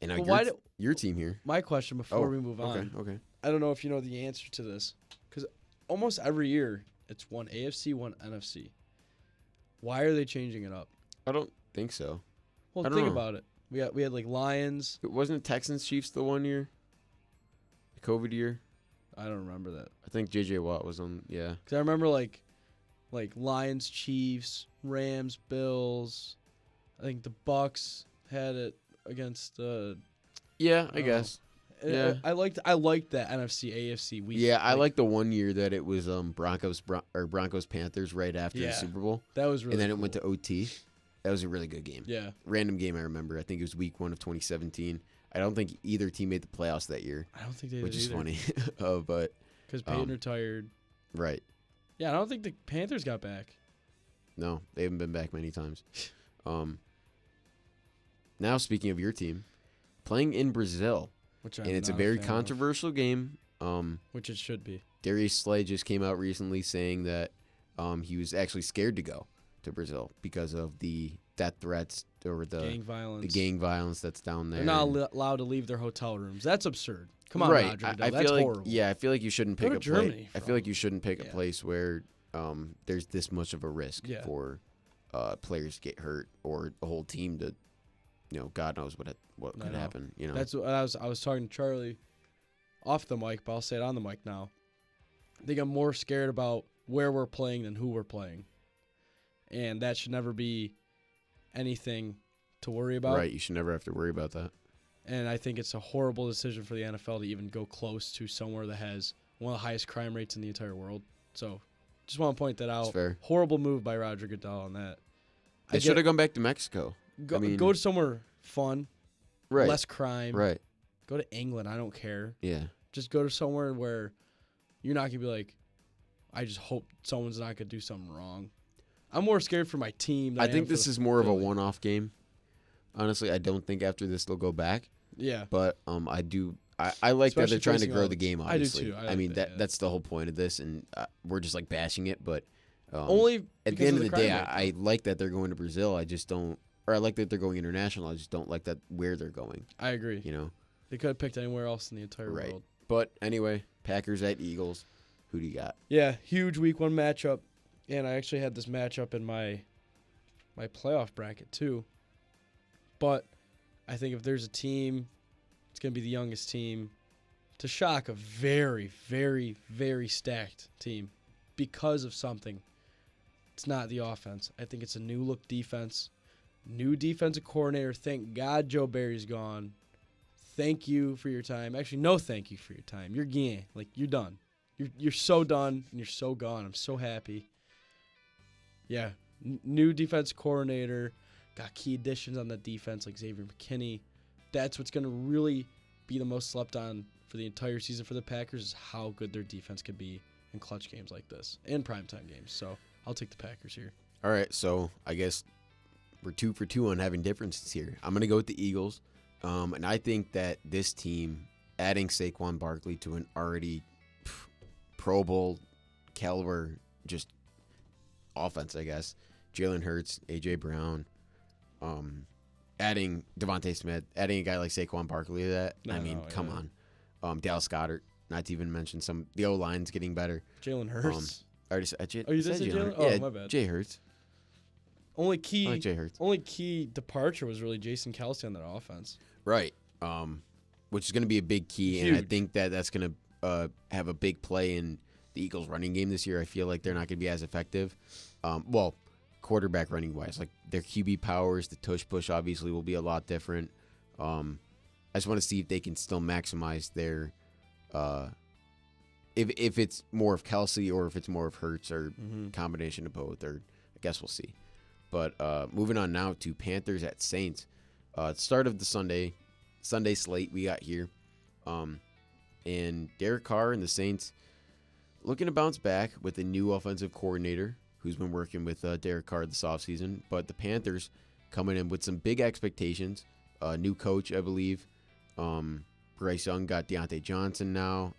and now
But why
your team here.
My question before we move on.
Okay.
I don't know if you know the answer to this, because almost every year it's one AFC, one NFC. Why are they changing it up?
I don't think so.
Well,
I don't
think
know.
about it. We had like Lions.
Wasn't Texans Chiefs the one year? The COVID year?
I don't remember that,
I think J.J. Watt was on, yeah.
because I remember like Lions, Chiefs, Rams, Bills. I think the Bucks had it against.
Yeah, I
Oh.
guess. Yeah.
I liked that NFC AFC week.
Yeah, I like the one year that it was Broncos Panthers right after the
Yeah.
Super Bowl.
that was really.
And then
cool.
it went to OT. That was a really good game.
Yeah,
Random game I remember. I think it was week 1 of 2017. I don't think either team made the playoffs that year,
I don't think they did
which is
either.
funny. But,
Because Peyton
Um,
retired.
right.
Yeah, I don't think the Panthers got back.
No, they haven't been back many times. Now, speaking of your team, playing in Brazil,
Which I'm
and it's a
not
very
fan of,
controversial game.
which it should be.
Darius Slay just came out recently saying that he was actually scared to go to Brazil because of the death threats or
gang violence.
the gang violence that's down there.
They're not allowed to leave their hotel rooms. That's absurd. Come on,
right.
Roger.
I
That's
feel like
horrible.
I feel like you shouldn't
Go
pick
to
a
Germany
place.
for
I feel like
all-
you shouldn't pick a
Yeah.
place where there's this much of a risk
Yeah.
for players to get hurt or the whole team to, God knows what
I
could
know.
happen.
That's what I was talking to Charlie off the mic, but I'll say it on the mic now. I think I'm more scared about where we're playing than who we're playing, and that should never be anything to worry about.
right. You should never have to worry about that.
And I think it's a horrible decision for the NFL to even go close to somewhere that has one of the highest crime rates in the entire world. So, just want to point that
It's
out.
fair.
Horrible move by Roger Goodell on that.
They should have gone back to Mexico.
Go,
I mean-
go to somewhere fun,
Right.
less crime.
Right.
Go to England. I don't care.
Yeah.
Just go to somewhere where you're not gonna be like, I just hope someone's not gonna do something wrong. I'm more scared for my team. Than
I think
am for
this
the
is more of a
Philly.
one-off game. Honestly, I don't think after this they'll go back.
Yeah,
But I do. I like that they're
Especially
trying to
facing
grow
all-
the game.
I do
Obviously,
too. I
I
like
mean
that, yeah.
that's the whole point of this, and we're just like bashing it. But
only
at
because
the end of the day,
crime rate,
I like that they're going to Brazil. I just don't, or I like that they're going international. I just don't like that where they're going.
I agree.
You know.
They could have picked anywhere else in the entire
Right.
world.
But anyway, Packers at Eagles. Who do you got?
Yeah, huge week 1 matchup, and I actually had this matchup in my playoff bracket too. But I think if there's a team, it's gonna be the youngest team to shock a very, very, very stacked team because of something. It's not the offense. I think it's a new look defense, new defensive coordinator. Thank God Joe Barry's gone. Thank you for your time. Actually, no, thank you for your time. You're gone. Like you're done. You're so done and you're so gone. I'm so happy. Yeah, new defense coordinator, got key additions on the defense like Xavier McKinney. That's what's gonna really be the most slept on for the entire season for the Packers is how good their defense could be in clutch games like this and primetime games. So I'll take the Packers here.
All right, so I guess we're 2 for 2 on having differences here. I'm gonna go with the Eagles, and I think that this team adding Saquon Barkley to an already Pro Bowl caliber just offense, I guess. Jalen Hurts, AJ Brown, adding Devontae Smith, adding a guy like Saquon Barkley to that. Come on. Dallas Goedert, not to even mention the O line's getting better.
Jalen Hurts.
I already said,
Oh, you did say Jalen?
Hurts.
Oh,
Yeah,
my bad.
Jay Hurts.
Only
I like Jay Hurts.
key departure was really Jason Kelce on that offense.
Right. Which is going to be a big key, and I
Huge.
think that that's going to have a big play in the Eagles' running game this year. I feel like they're not going to be as effective. Quarterback running wise, like their QB powers, the tush push obviously will be a lot different. I just want to see if they can still maximize their, if it's more of Kelsey or if it's more of Hurts or combination of both, or I guess we'll see. But moving on now to Panthers at Saints. Start of the Sunday slate we got here. And Derek Carr and the Saints looking to bounce back with a new offensive coordinator who's been working with Derek Carr this offseason. But the Panthers coming in with some big expectations. New coach, I believe. Bryce Young got Deontay Johnson now.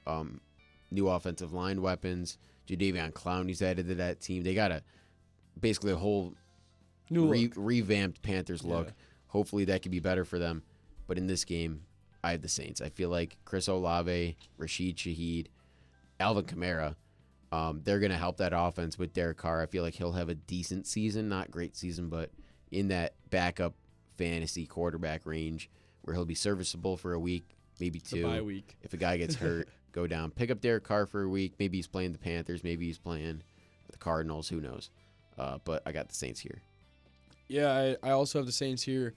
New offensive line weapons. Jadeveon Clowney's added to that team. They got basically a whole revamped Panthers look.
Yeah.
Hopefully that could be better for them. But in this game, I have the Saints. I feel like Chris Olave, Rashid Shaheed, Alvin Kamara, they're going to help that offense with Derek Carr. I feel like he'll have a decent season, not great season, but in that backup fantasy quarterback range where he'll be serviceable for a week, maybe
It's a
two.
bye week.
If a guy gets hurt, go down. Pick up Derek Carr for a week. Maybe he's playing the Panthers. Maybe he's playing the Cardinals. Who knows? But I got the Saints here.
Yeah, I also have the Saints here.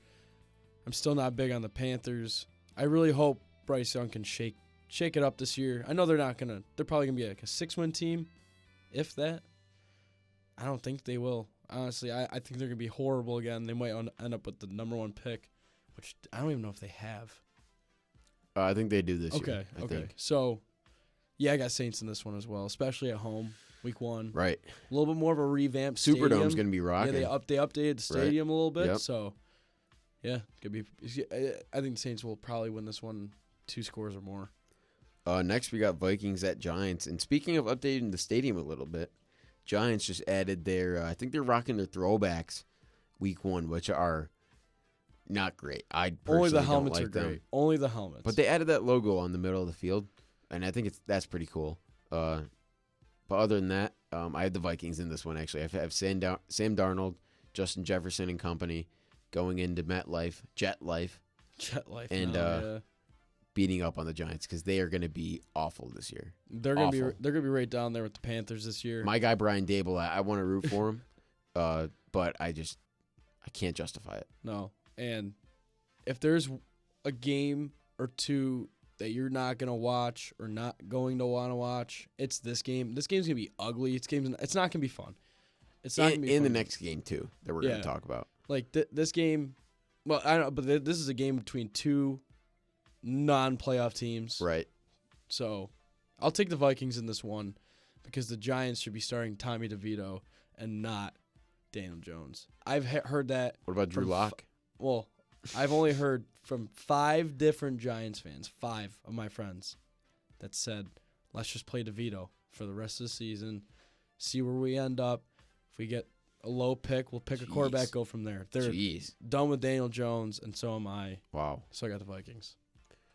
I'm still not big on the Panthers. I really hope Bryce Young can shake it up this year. I know they're probably gonna be like a 6-win team, if that. I don't think they will. Honestly, I think they're gonna be horrible again. They might end up with the number 1 pick, which I don't even know if they have.
I think they do this year. I
Okay.
think.
So, yeah, I got Saints in this one as well, especially at home, week 1.
Right.
A little bit more of a revamped stadium.
Superdome's going to be rocking.
Yeah, they updated the stadium a little bit,
Yep.
so yeah, could be. I think the Saints will probably win this one 2 scores or more.
Next, we got Vikings at Giants. And speaking of updating the stadium a little bit, Giants just added their, I think they're rocking their throwbacks week 1, which are not great. I
Only
personally
the helmets
don't
are
like them.
great. Only the helmets.
But they added that logo on the middle of the field, and I think that's pretty cool. But other than that, I had the Vikings in this one, actually. I have Sam Darnold, Justin Jefferson and company going into Jet Life, and beating up on the Giants because they are going to be awful this year.
They're gonna be right down there with the Panthers this year.
My guy Brian Dable, I want to root for him, but I can't justify it.
No, and if there's a game or two that you're not gonna watch or not going to want to watch, it's this game. This game's gonna be ugly. It's not gonna be fun. It's not gonna be
in
fun.
the next game too that we're gonna talk about.
Like this game, well, I don't know, but this is a game between two non-playoff teams.
Right.
So I'll take the Vikings in this one because the Giants should be starting Tommy DeVito and not Daniel Jones. I've heard that.
What about Drew Lock?
Well, I've only heard from 5 different Giants fans, 5 of my friends, that said, let's just play DeVito for the rest of the season, see where we end up. If we get a low pick, we'll pick a quarterback, go from there. They're done with Daniel Jones, and so am I.
Wow.
So I got the Vikings.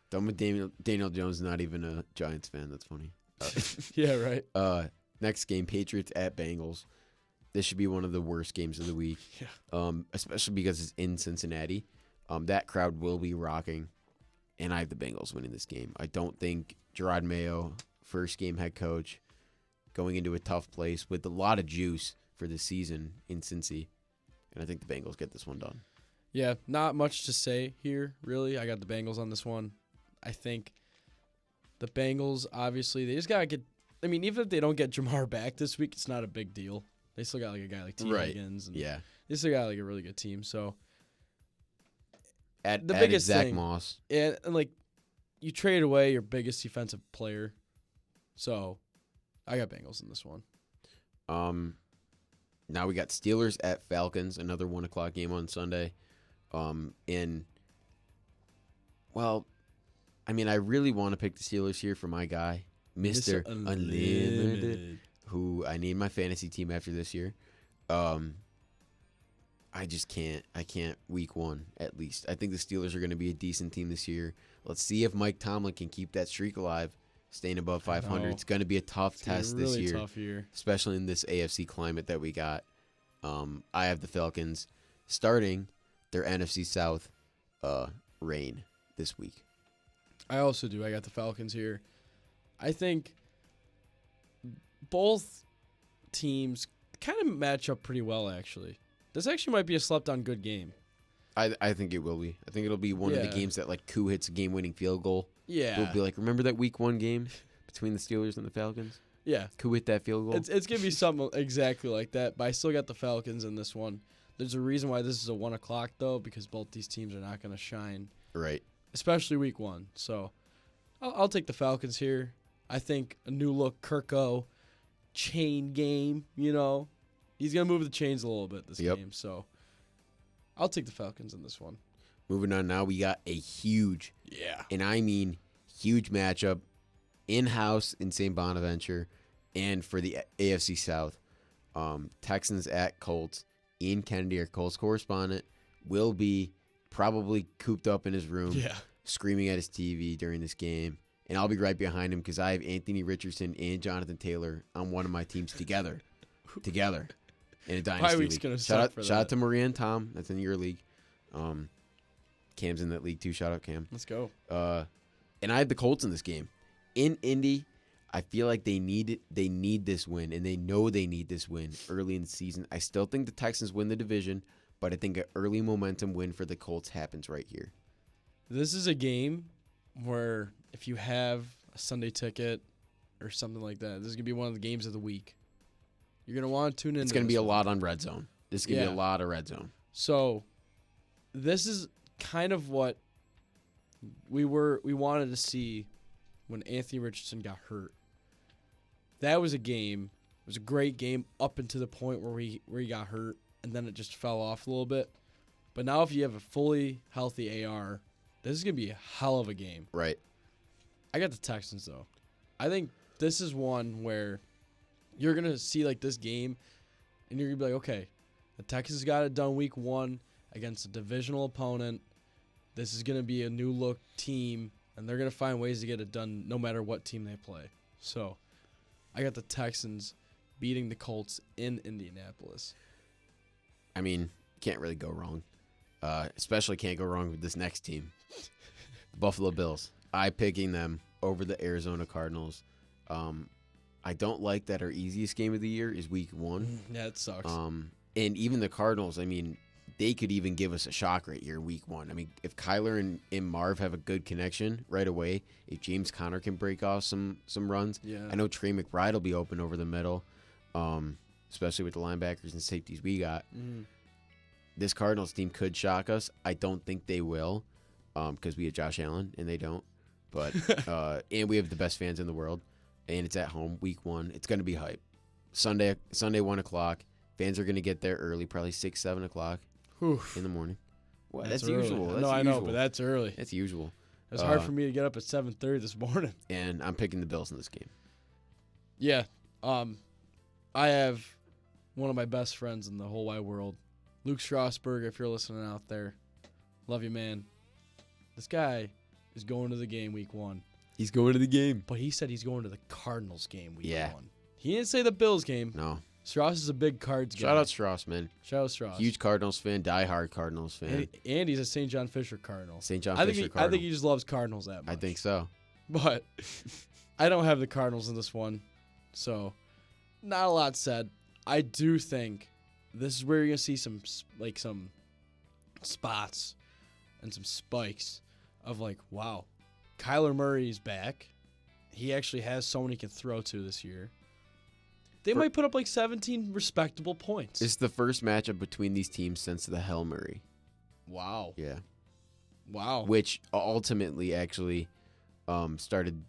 Done with Daniel Jones, not even a Giants fan. That's funny.
Yeah, right.
Next game, Patriots at Bengals. This should be one of the worst games of the week.
Yeah.
Especially because it's in Cincinnati. That crowd will be rocking, and I have the Bengals winning this game. I don't think Gerard Mayo, first game head coach, going into a tough place with a lot of juice for the season in Cincy, and I think the Bengals get this one done.
Yeah, not much to say here, really. I got the Bengals on this one. I think the Bengals, obviously, they just got to get – I mean, even if they don't get Jamar back this week, it's not a big deal. They still got like a guy like T. Higgins. And
yeah.
They still got like a really good team. So
the biggest Zach
thing,
Moss.
And like you trade away your biggest defensive player. So I got Bengals in this one.
Now we got Steelers at Falcons, another 1:00 game on Sunday. I really want to pick the Steelers here for my guy, Mr. Unlimited, who I named my fantasy team after this year. I just can't. I can't week 1, at least. I think the Steelers are going to be a decent team this year. Let's see if Mike Tomlin can keep that streak alive, staying above 500. It's going to be a tough test this year.
Tough year.
Especially in this AFC climate that we got. I have the Falcons starting their NFC South reign this week.
I also do. I got the Falcons here. I think both teams kind of match up pretty well, actually. This actually might be a slept-on good game.
I think it will be. I think it'll be one of the games that, like, Koo hits a game-winning field goal.
Yeah.
We'll be like, remember that week 1 game between the Steelers and the Falcons?
Yeah.
Koo hit that field goal?
It's going to be something exactly like that, but I still got the Falcons in this one. There's a reason why this is a 1:00, though, because both these teams are not going to shine.
Right.
Especially week 1. So I'll take the Falcons here. I think a new look Kirko chain game, you know. He's going to move the chains a little bit this game. So I'll take the Falcons in this one.
Moving on now, we got a huge, and I mean huge matchup in-house in St. Bonaventure and for the AFC South. Texans at Colts in Kennedy. Our Colts correspondent will be probably cooped up in his room screaming at his TV during this game. And I'll be right behind him because I have Anthony Richardson and Jonathan Taylor on one of my teams together. In a dynasty league. Shout out to Maria and Tom. That's in your league. Cam's in that league too. Shout out Cam.
Let's go.
And I had the Colts in this game. In Indy, I feel like they need this win, and they know they need this win early in the season. I still think the Texans win the division, but I think an early momentum win for the Colts happens right here.
This is a game where if you have a Sunday ticket or something like that, this is going to be one of the games of the week. You're going to want to tune in.
It's going to be a lot on Red Zone. This is going to be a lot of Red Zone.
So this is kind of what we wanted to see when Anthony Richardson got hurt. That was a game. It was a great game up until the point where he got hurt, and then it just fell off a little bit. But now if you have a fully healthy AR, this is going to be a hell of a game.
Right.
I got the Texans, though. I think this is one where you're going to see like this game, and you're going to be like, okay, the Texans got it done week 1 against a divisional opponent. This is going to be a new look team, and they're going to find ways to get it done no matter what team they play. So I got the Texans beating the Colts in Indianapolis.
I mean, can't really go wrong. Especially can't go wrong with this next team, the Buffalo Bills. I picking them over the Arizona Cardinals. I don't like that our easiest game of the year is Week 1.
Yeah, it sucks.
And even the Cardinals, I mean, they could even give us a shock right here, Week 1. I mean, if Kyler and Marv have a good connection right away, if James Conner can break off some runs,
Yeah.
I know Trey McBride will be open over the middle, especially with the linebackers and safeties we got. This Cardinals team could shock us. I don't think they will, because we have Josh Allen and they don't. But and we have the best fans in the world, and it's at home, Week 1. It's going to be hype. Sunday 1 o'clock. Fans are going to get there early, probably 6, 7 o'clock in the morning. Well, that's
early.
usual. That's
No, I know,
usual.
but that's early.
That's usual.
It was hard for me to get up at 7:30 this morning.
And I'm picking the Bills in this game.
Yeah. I have one of my best friends in the whole wide world, Luke Strasburg, if you're listening out there. Love you, man. This guy is going to the game Week 1.
He's going to the game.
But he said he's going to the Cardinals game Week
Yeah.
1. He didn't say the Bills game.
No.
Strauss is a big Cards guy.
Shout out Strauss, man.
Shout out Strauss.
Huge Cardinals fan, diehard Cardinals fan.
And he's a St. John Fisher Cardinal.
St. John
I
Fisher
think
Cardinal.
he just loves Cardinals that much.
I think so.
But I don't have the Cardinals in this one, so not a lot said. I do think this is where you're gonna see some spots and some spikes of like, wow, Kyler Murray's back. He actually has someone he can throw to this year. They might put up like 17 respectable points.
It's the first matchup between these teams since the Hail Murray.
Wow.
Yeah.
Wow.
Which ultimately actually started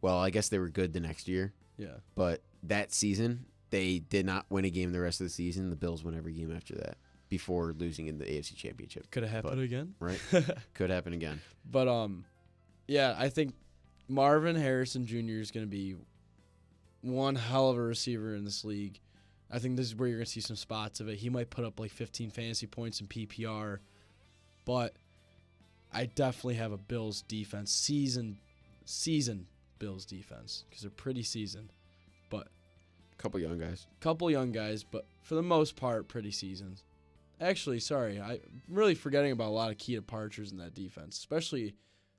well, I guess they were good the next year,
Yeah.
but that season they did not win a game the rest of the season. The Bills won every game after that before losing in the AFC Championship.
Could have happened again.
Right? Could happen again.
But yeah, I think Marvin Harrison Jr. is going to be one hell of a receiver in this league. I think this is where you're going to see some spots of it. He might put up like 15 fantasy points in PPR, but I definitely have a Bills defense, seasoned Bills defense, because they're pretty seasoned. But
Couple young guys.
couple young guys, but for the most part, pretty seasoned. Actually, sorry, I'm really forgetting about a lot of key departures in that defense, especially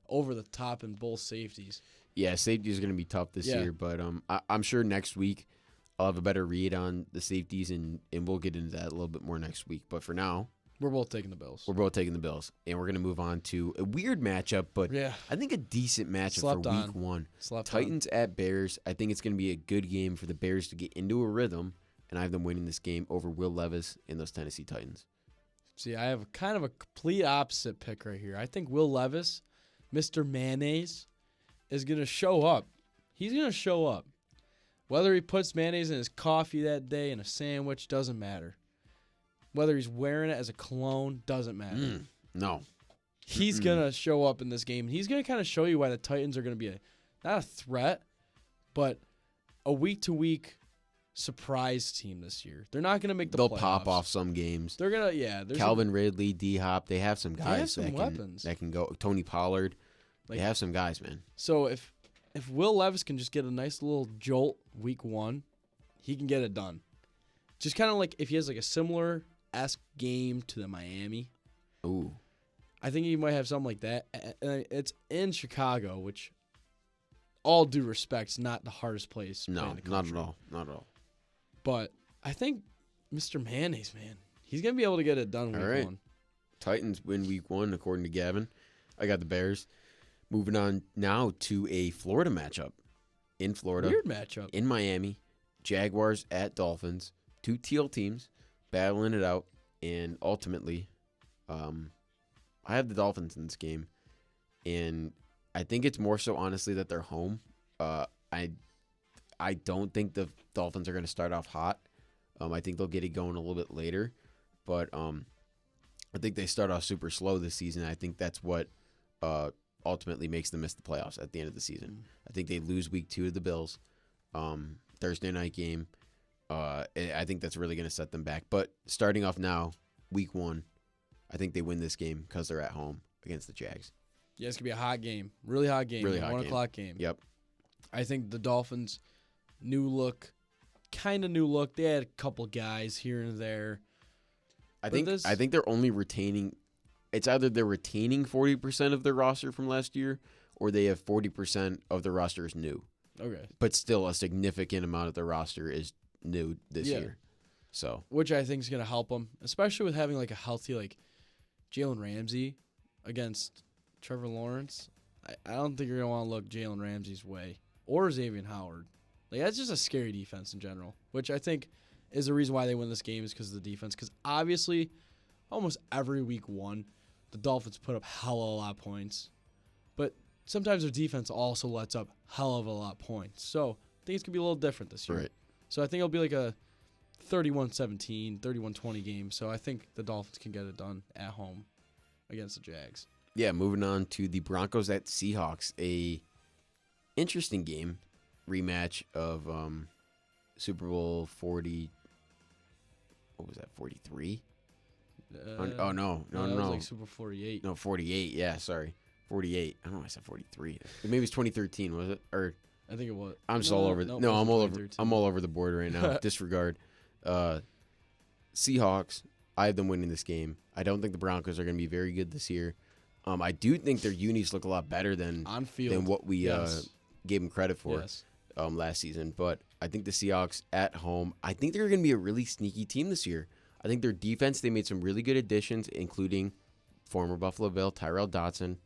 over the top in both safeties.
Yeah, safety is going to be tough this year, but I'm sure next week I'll have a better read on the safeties, and we'll get into that a little bit more next week. But for now,
We're both taking the Bills.
we're both taking the Bills, and we're going to move on to a weird matchup, but
Yeah.
I think a decent matchup
Slept
for
on.
Week 1.
Slept on.
Titans at Bears. I think it's going to be a good game for the Bears to get into a rhythm, and I have them winning this game over Will Levis and those Tennessee Titans.
See, I have kind of a complete opposite pick right here. I think Will Levis, Mr. Mayonnaise, is going to show up. He's going to show up. Whether he puts mayonnaise in his coffee that day in a sandwich, doesn't matter. Whether he's wearing it as a cologne, doesn't matter.
No.
He's going to show up in this game. He's going to kind of show you why the Titans are going to be not a threat, but a week-to-week surprise team this year. They're not going to make the
They'll
playoffs.
pop off some games.
They're going to, yeah.
Calvin Ridley, D-Hop, they have some guys
have some
that
weapons.
can go. Tony Pollard,
Like-
they have some guys, man.
So if Will Levis can just get a nice little jolt Week 1, he can get it done. Just kind of like if he has like a similar-esque game to the Miami,
Ooh.
I think he might have something like that. And it's in Chicago, which, all due respect, is not the hardest place to play
No,
in the
not
country.
at all. Not at all.
But I think Mr. Mayonnaise, man, he's going to be able to get it done Week
All right.
1.
Titans win Week 1, according to Gavin. I got the Bears. Moving on now to a Florida matchup. In Florida.
Weird matchup.
In Miami. Jaguars at Dolphins. Two teal teams battling it out. And ultimately, I have the Dolphins in this game. And I think it's more so, honestly, that they're home. I don't think the Dolphins are going to start off hot. I think they'll get it going a little bit later. But I think they start off super slow this season. I think that's what ultimately makes them miss the playoffs at the end of the season. I think they lose Week 2 to the Bills. Thursday night game. I think that's really going to set them back. But starting off now, Week 1, I think they win this game because they're at home. against the Jags.
Yeah, it's going to be a hot game. Really hot game.
Really hot
1
game.
o'clock game.
Yep.
I think the Dolphins, new look. They had a couple guys here and there.
I
But
think they're only retaining. It's either they're retaining 40% of their roster from last year, or they have 40% of the roster is new.
Okay.
But still, a significant amount of the roster is new this year. So
Which I think is going to help them, especially with having like a healthy like Jalen Ramsey against Trevor Lawrence. I don't think you're going to want to look Jalen Ramsey's way or Xavier Howard. Like that's just a scary defense in general, which I think is the reason why they win this game is because of the defense. Because obviously, almost every week one, the Dolphins put up hella a lot of points, but sometimes their defense also lets up hell of a lot of points. So I think it's going to be a little different this year.
right.
So I think it'll be like a 31-17, 31-20 game. So I think the Dolphins can get it done at home against the Jags.
Yeah, moving on to the Broncos at Seahawks, a interesting game, rematch of Super Bowl 40. What was that? 43? Oh no,
That was like Super 48.
No, 48. Yeah, sorry, 48. I don't know why I said 43. Maybe it's 2013, was it? Or
I think it was.
I'm just all over.
No,
No,
it
I'm
wasn't
all over.
2013.
I'm all over the board right now. Disregard. Seahawks. I have them winning this game. I don't think the Broncos are going to be very good this year. I do think their unis look a lot better than
On field.
than what we
Yes.
gave them credit for
Yes.
last season. But I think the Seahawks at home, I think they're going to be a really sneaky team this year. I think their defense, they made some really good additions, including former Buffalo Bill Tyrell Dotson.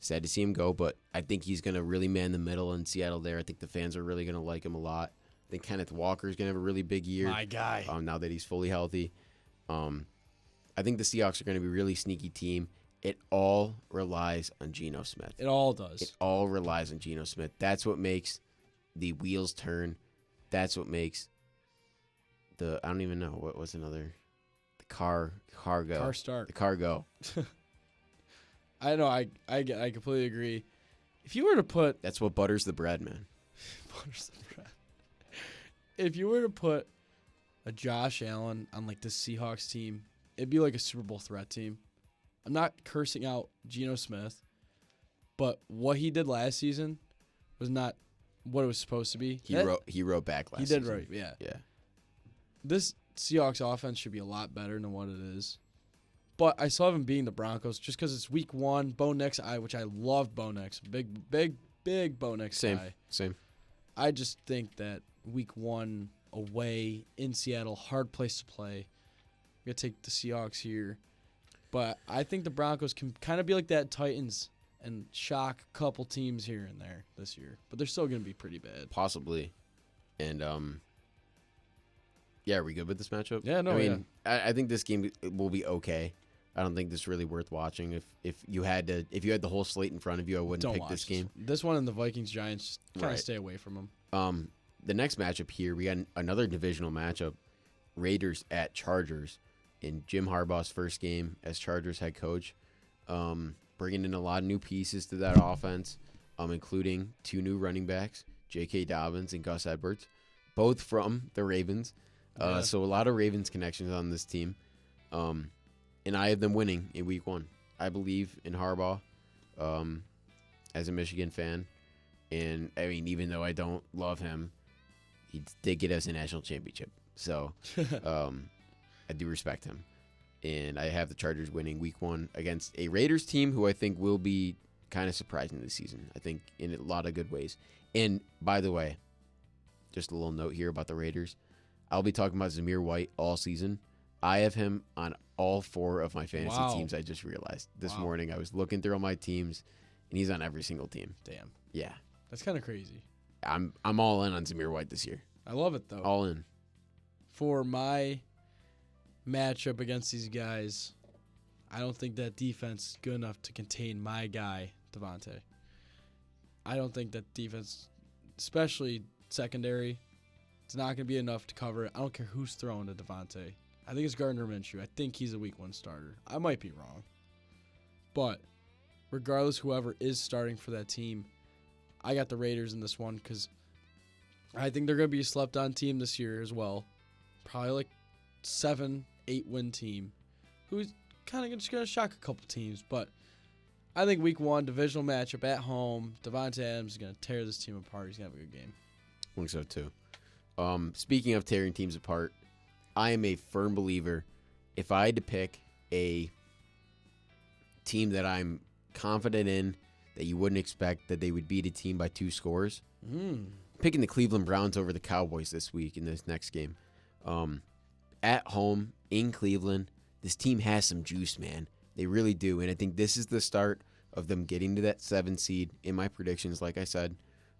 Sad to see him go, but I think he's going to really man the middle in Seattle there. I think the fans are really going to like him a lot. I think Kenneth Walker is going to have a really big year.
My guy.
Now that he's fully healthy. I think the Seahawks are going to be a really sneaky team. It all relies on Geno Smith.
It all does.
It all relies on Geno Smith. That's what makes the wheels turn. That's what makes I don't even know. What was another? The car go.
Car start.
The car go.
I know. I completely agree. If you were to put
That's what butters the bread, man.
if you were to put a Josh Allen on like the Seahawks team, it'd be like a Super Bowl threat team. I'm not cursing out Geno Smith, but what he did last season was not what it was supposed to be.
He wrote back last
He did
season.
right, yeah.
Yeah.
This Seahawks offense should be a lot better than what it is. But I still have him beating the Broncos just because it's week one. Bo Nix, which I love Bo Nix. Big Bo Nix guy.
Same.
I just think that week one away in Seattle, hard place to play. I'm going to take the Seahawks here. But I think the Broncos can kind of be like that Titans and shock a couple teams here and there this year. But they're still going to be pretty bad.
Possibly. And yeah, are we good with this matchup?
Yeah, no,
I mean, I think this game will be okay. I don't think this is really worth watching. If you had the whole slate in front of you, I wouldn't
Don't
pick
watch
this game.
This one and the Vikings-Giants, just kind of
Right.
stay away from them.
The next matchup here, we got another divisional matchup, Raiders at Chargers, in Jim Harbaugh's first game as Chargers head coach, bringing in a lot of new pieces to that offense, including two new running backs, J.K. Dobbins and Gus Edwards, both from the Ravens.
Yeah.
So a lot of Ravens connections on this team, and I have them winning in week one. I believe in Harbaugh as a Michigan fan. And, I mean, even though I don't love him, he did get us a national championship. So I do respect him. And I have the Chargers winning week one against a Raiders team who I think will be kind of surprising this season. I think in a lot of good ways. And, by the way, just a little note here about the Raiders. I'll be talking about Zamir White all season. I have him on all four of my fantasy
Wow.
teams. I just realized this
Wow.
morning. I was looking through all my teams, and he's on every single team.
Damn.
Yeah.
That's kind of crazy.
I'm all in on Zamir White this year.
I love it, though.
All in.
For my matchup against these guys, I don't think that defense is good enough to contain my guy, Devontae. I don't think that defense, especially secondary, it's not going to be enough to cover it. I don't care who's throwing to Devontae. I think it's Gardner Minshew. I think he's a week one starter. I might be wrong. But regardless, whoever is starting for that team, I got the Raiders in this one because I think they're going to be a slept-on team this year as well. Probably like 7-8 win team who's kind of just going to shock a couple teams. But I think week 1, divisional matchup at home. Devontae Adams is going to tear this team apart. He's going to have a good game.
I think so, too. Speaking of tearing teams apart, I am a firm believer. If I had to pick a team that I'm confident in, that you wouldn't expect that they would beat a team by 2 scores, picking the Cleveland Browns over the Cowboys this week in this next game. At home in Cleveland, this team has some juice, man. They really do. And I think this is the start of them getting to that 7 seed in my predictions, like I said.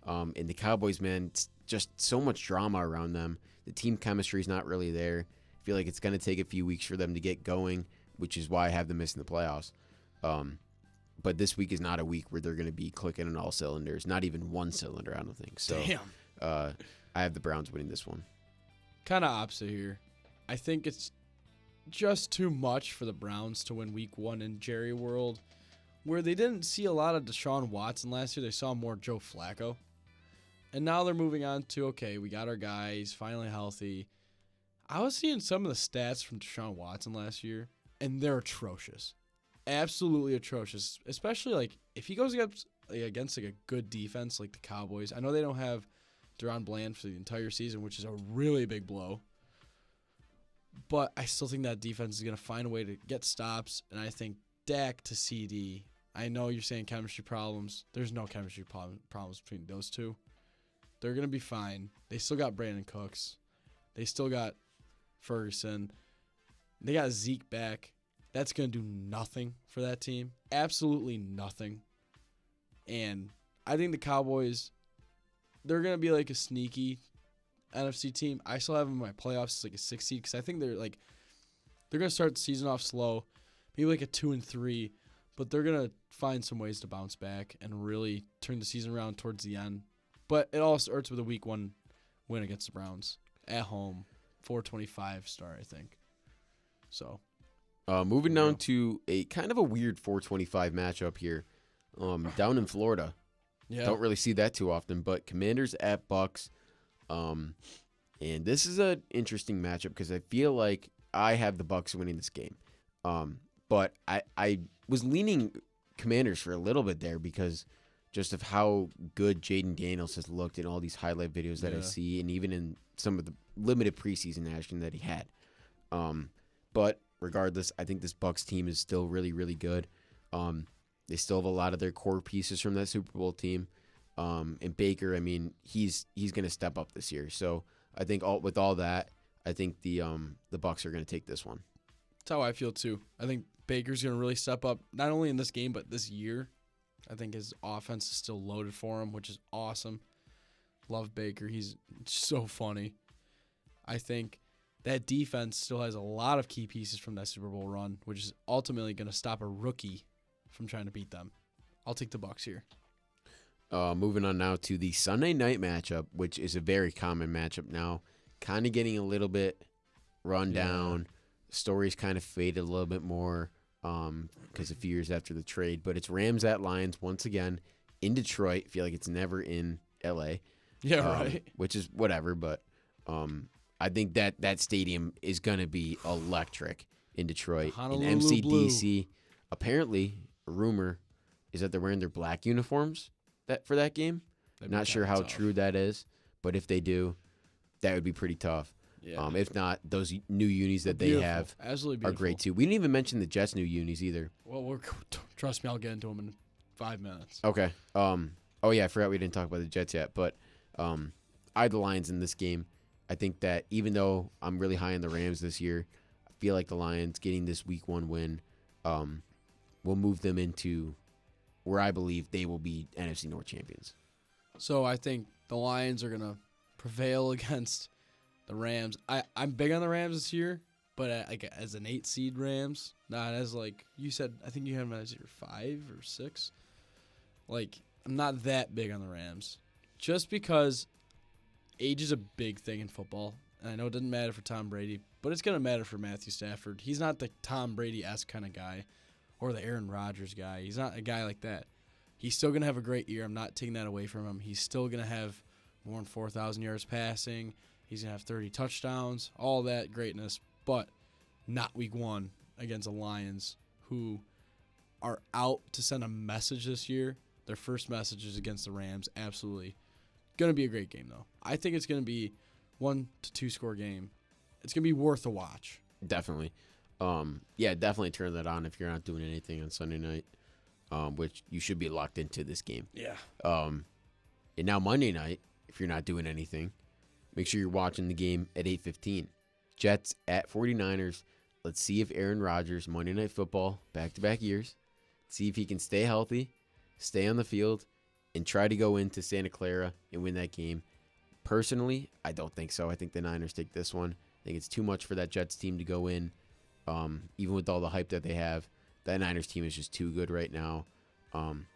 And the Cowboys, man, it's just so much drama around them. The team chemistry is not really there. I feel like it's going to take a few weeks for them to get going, which is why I have them missing the playoffs. But this week is not a week where they're going to be clicking on all cylinders. Not even one cylinder, I don't think. So,
Damn.
I have the Browns winning this one.
Kind of opposite here. I think it's just too much for the Browns to win week 1 in Jerry World, where they didn't see a lot of Deshaun Watson last year. They saw more Joe Flacco. And now they're moving on to, okay, we got our guy. He's finally healthy. I was seeing some of the stats from Deshaun Watson last year, and they're atrocious. Absolutely atrocious. Especially, like, if he goes against like a good defense like the Cowboys. I know they don't have Deron Bland for the entire season, which is a really big blow. But I still think that defense is going to find a way to get stops. And I think Dak to CD, I know you're saying chemistry problems. There's no chemistry problems between those two. They're going to be fine. They still got Brandon Cooks. They still got Ferguson. They got Zeke back. That's going to do nothing for that team. Absolutely nothing. And I think the Cowboys, they're going to be like a sneaky NFC team. I still have them in my playoffs as like a 6 seed because I think they're going to start the season off slow, maybe like a 2-3, but they're going to find some ways to bounce back and really turn the season around towards the end. But it all starts with a week 1 win against the Browns at home, 425 start, I think. So,
moving down to a kind of a weird 425 matchup here, down in Florida.
yeah,
Don't really see that too often, but Commanders at Bucks. And this is an interesting matchup because I feel like I have the Bucks winning this game. But I was leaning Commanders for a little bit there because just of how good Jaden Daniels has looked in all these highlight videos that I see, and even in some of the limited preseason action that he had. But regardless, I think this Bucks team is still really, really good. They still have a lot of their core pieces from that Super Bowl team. And Baker, I mean, he's going to step up this year. So I think with all that, I think the Bucks are going to take this one.
that's how I feel too. I think Baker's going to really step up, not only in this game, but this year. I think his offense is still loaded for him, which is awesome. Love Baker. He's so funny. I think that defense still has a lot of key pieces from that Super Bowl run, which is ultimately going to stop a rookie from trying to beat them. I'll take the Bucks here.
Moving on now to the Sunday night matchup, which is a very common matchup now. Kind of getting a little bit run down. Stories kind of faded a little bit more because a few years after the trade. But it's Rams at Lions once again in Detroit. I feel like it's never in L.A.
Yeah, right.
Which is whatever, but I think that stadium is going to be electric in Detroit.
Honolulu
in MCDC,
Blue.
apparently, a rumor is that they're wearing their black uniforms for that game.
That'd be
Not sure
kinda
how
tough.
true that is, but if they do, that would be pretty tough.
Yeah.
If not, those new unis that they
Beautiful.
have
Absolutely
are
beautiful.
great too. We didn't even mention the Jets' new unis either.
Well, trust me, I'll get into them in 5 minutes.
Okay. Oh yeah, I forgot we didn't talk about the Jets yet, but I had the Lions in this game. I think that even though I'm really high on the Rams this year, I feel like the Lions getting this Week 1 win will move them into where I believe they will be NFC North champions.
So I think the Lions are going to prevail against the Rams. I'm big on the Rams this year, but as an 8 seed Rams, not as like you said. I think you had them as your 5 or 6. Like I'm not that big on the Rams, just because age is a big thing in football. And I know it doesn't matter for Tom Brady, but it's gonna matter for Matthew Stafford. He's not the Tom Brady-esque kind of guy, or the Aaron Rodgers guy. He's not a guy like that. He's still gonna have a great year. I'm not taking that away from him. He's still gonna have more than 4,000 yards passing. He's going to have 30 touchdowns, all that greatness, but not week 1 against the Lions, who are out to send a message this year. Their first message is against the Rams. Absolutely. Going to be a great game, though. I think it's going to be 1 to 2 score game. It's going to be worth a watch.
Definitely. Yeah, definitely turn that on if you're not doing anything on Sunday night, which you should be locked into this game.
Yeah.
And now Monday night, if you're not doing anything, make sure you're watching the game at 8:15. Jets at 49ers. Let's see if Aaron Rodgers, Monday Night Football, back-to-back years, see if he can stay healthy, stay on the field, and try to go into Santa Clara and win that game. Personally, I don't think so. I think the Niners take this one. I think it's too much for that Jets team to go in, even with all the hype that they have. That Niners team is just too good right now. Ton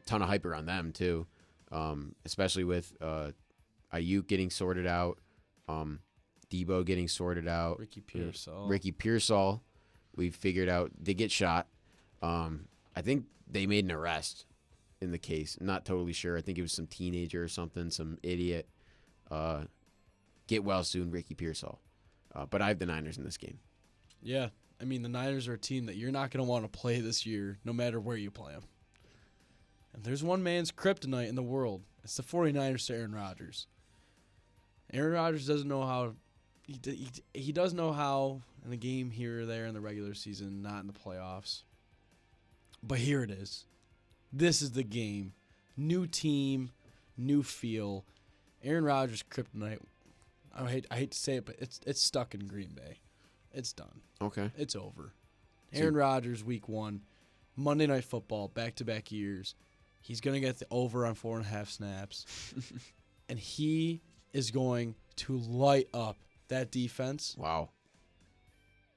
of hype around them, too, especially with Ayuk getting sorted out, Debo getting sorted out. Ricky Pearsall, we figured out, did get shot. I think they made an arrest in the case. I'm not totally sure. I think it was some teenager or something, some idiot. Get well soon, Ricky Pearsall. But I have the Niners in this game.
Yeah. I mean, the Niners are a team that you're not going to want to play this year, no matter where you play them. And there's one man's kryptonite in the world. It's the 49ers to Aaron Rodgers. Aaron Rodgers doesn't know how. He does know how in a game here or there in the regular season, not in the playoffs. But here it is. This is the game. New team, new feel. Aaron Rodgers' kryptonite. I hate to say it, but it's stuck in Green Bay. It's done.
Okay.
It's over. Aaron Rodgers, week 1, Monday Night Football, back-to-back years. He's going to get the over on 4.5 snaps. And he is going to light up that defense.
Wow.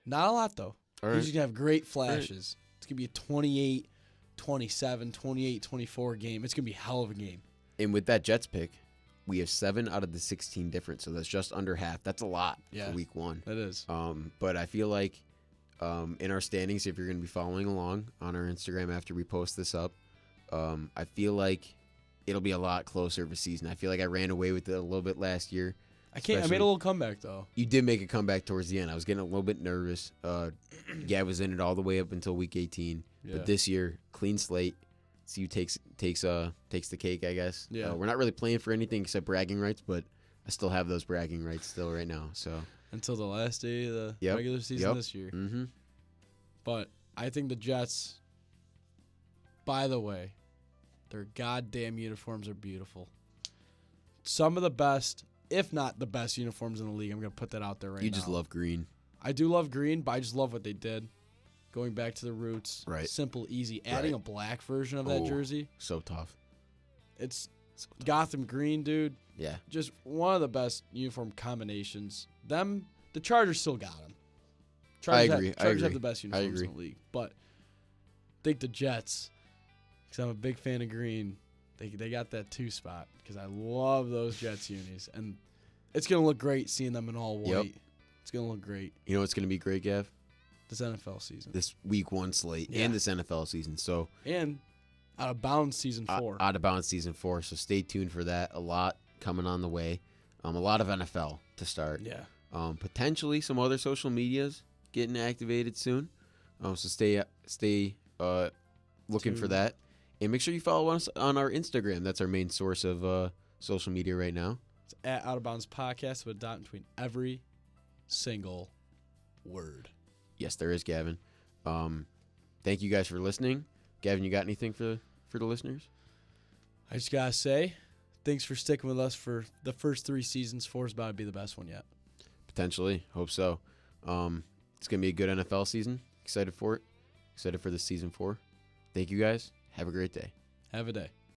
Not a lot, though.
All
He's
right.
going to have great flashes. It's going to be a 28, 27, 28, 24 game. It's going to be a hell of a game.
And with that Jets pick, we have 7 out of the 16 different, so that's just under half. That's a lot for week 1.
That is.
But I feel like in our standings, if you're going to be following along on our Instagram after we post this up, I feel like it'll be a lot closer of a season. I feel like I ran away with it a little bit last year.
I made a little comeback, though.
You did make a comeback towards the end. I was getting a little bit nervous. I was in it all the way up until week 18.
Yeah.
But this year, clean slate. CU takes the cake, I guess.
Yeah.
We're not really playing for anything except bragging rights, but I still have those bragging rights still right now. So
until the last day of the regular season this year.
Mm-hmm.
But I think the Jets, by the way, their goddamn uniforms are beautiful. Some of the best, if not the best uniforms in the league. I'm going to put that out there right now.
You just love green.
I do love green, but I just love what they did. Going back to the roots.
Right.
Simple, easy. Adding a black version of that jersey.
So tough.
It's Gotham green, dude.
Yeah.
Just one of the best uniform combinations. The Chargers still got them.
I agree.
Chargers have the best uniforms in the league. But I think the Jets, because I'm a big fan of green, they got that 2 spot because I love those Jets unis. And it's going to look great seeing them in all white.
Yep.
It's going to look great.
You know what's going to be great, Gav?
This NFL season.
This week 1 slate and this NFL season. So
and Out of Bounds season 4.
Out of Bounds season 4. So stay tuned for that. A lot coming on the way. A lot of NFL to start.
Yeah.
Potentially some other social medias getting activated soon. So stay looking for that. And make sure you follow us on our Instagram. That's our main source of social media right now.
It's at Out of Bounds Podcast with a dot between every single word.
Yes, there is, Gavin. Thank you guys for listening. Gavin, you got anything for the listeners?
I just got to say, thanks for sticking with us for the first 3 seasons. 4 is about to be the best one yet.
Potentially. Hope so. It's going to be a good NFL season. Excited for it. Excited for this season 4. Thank you guys. Have a great day.
Have a day.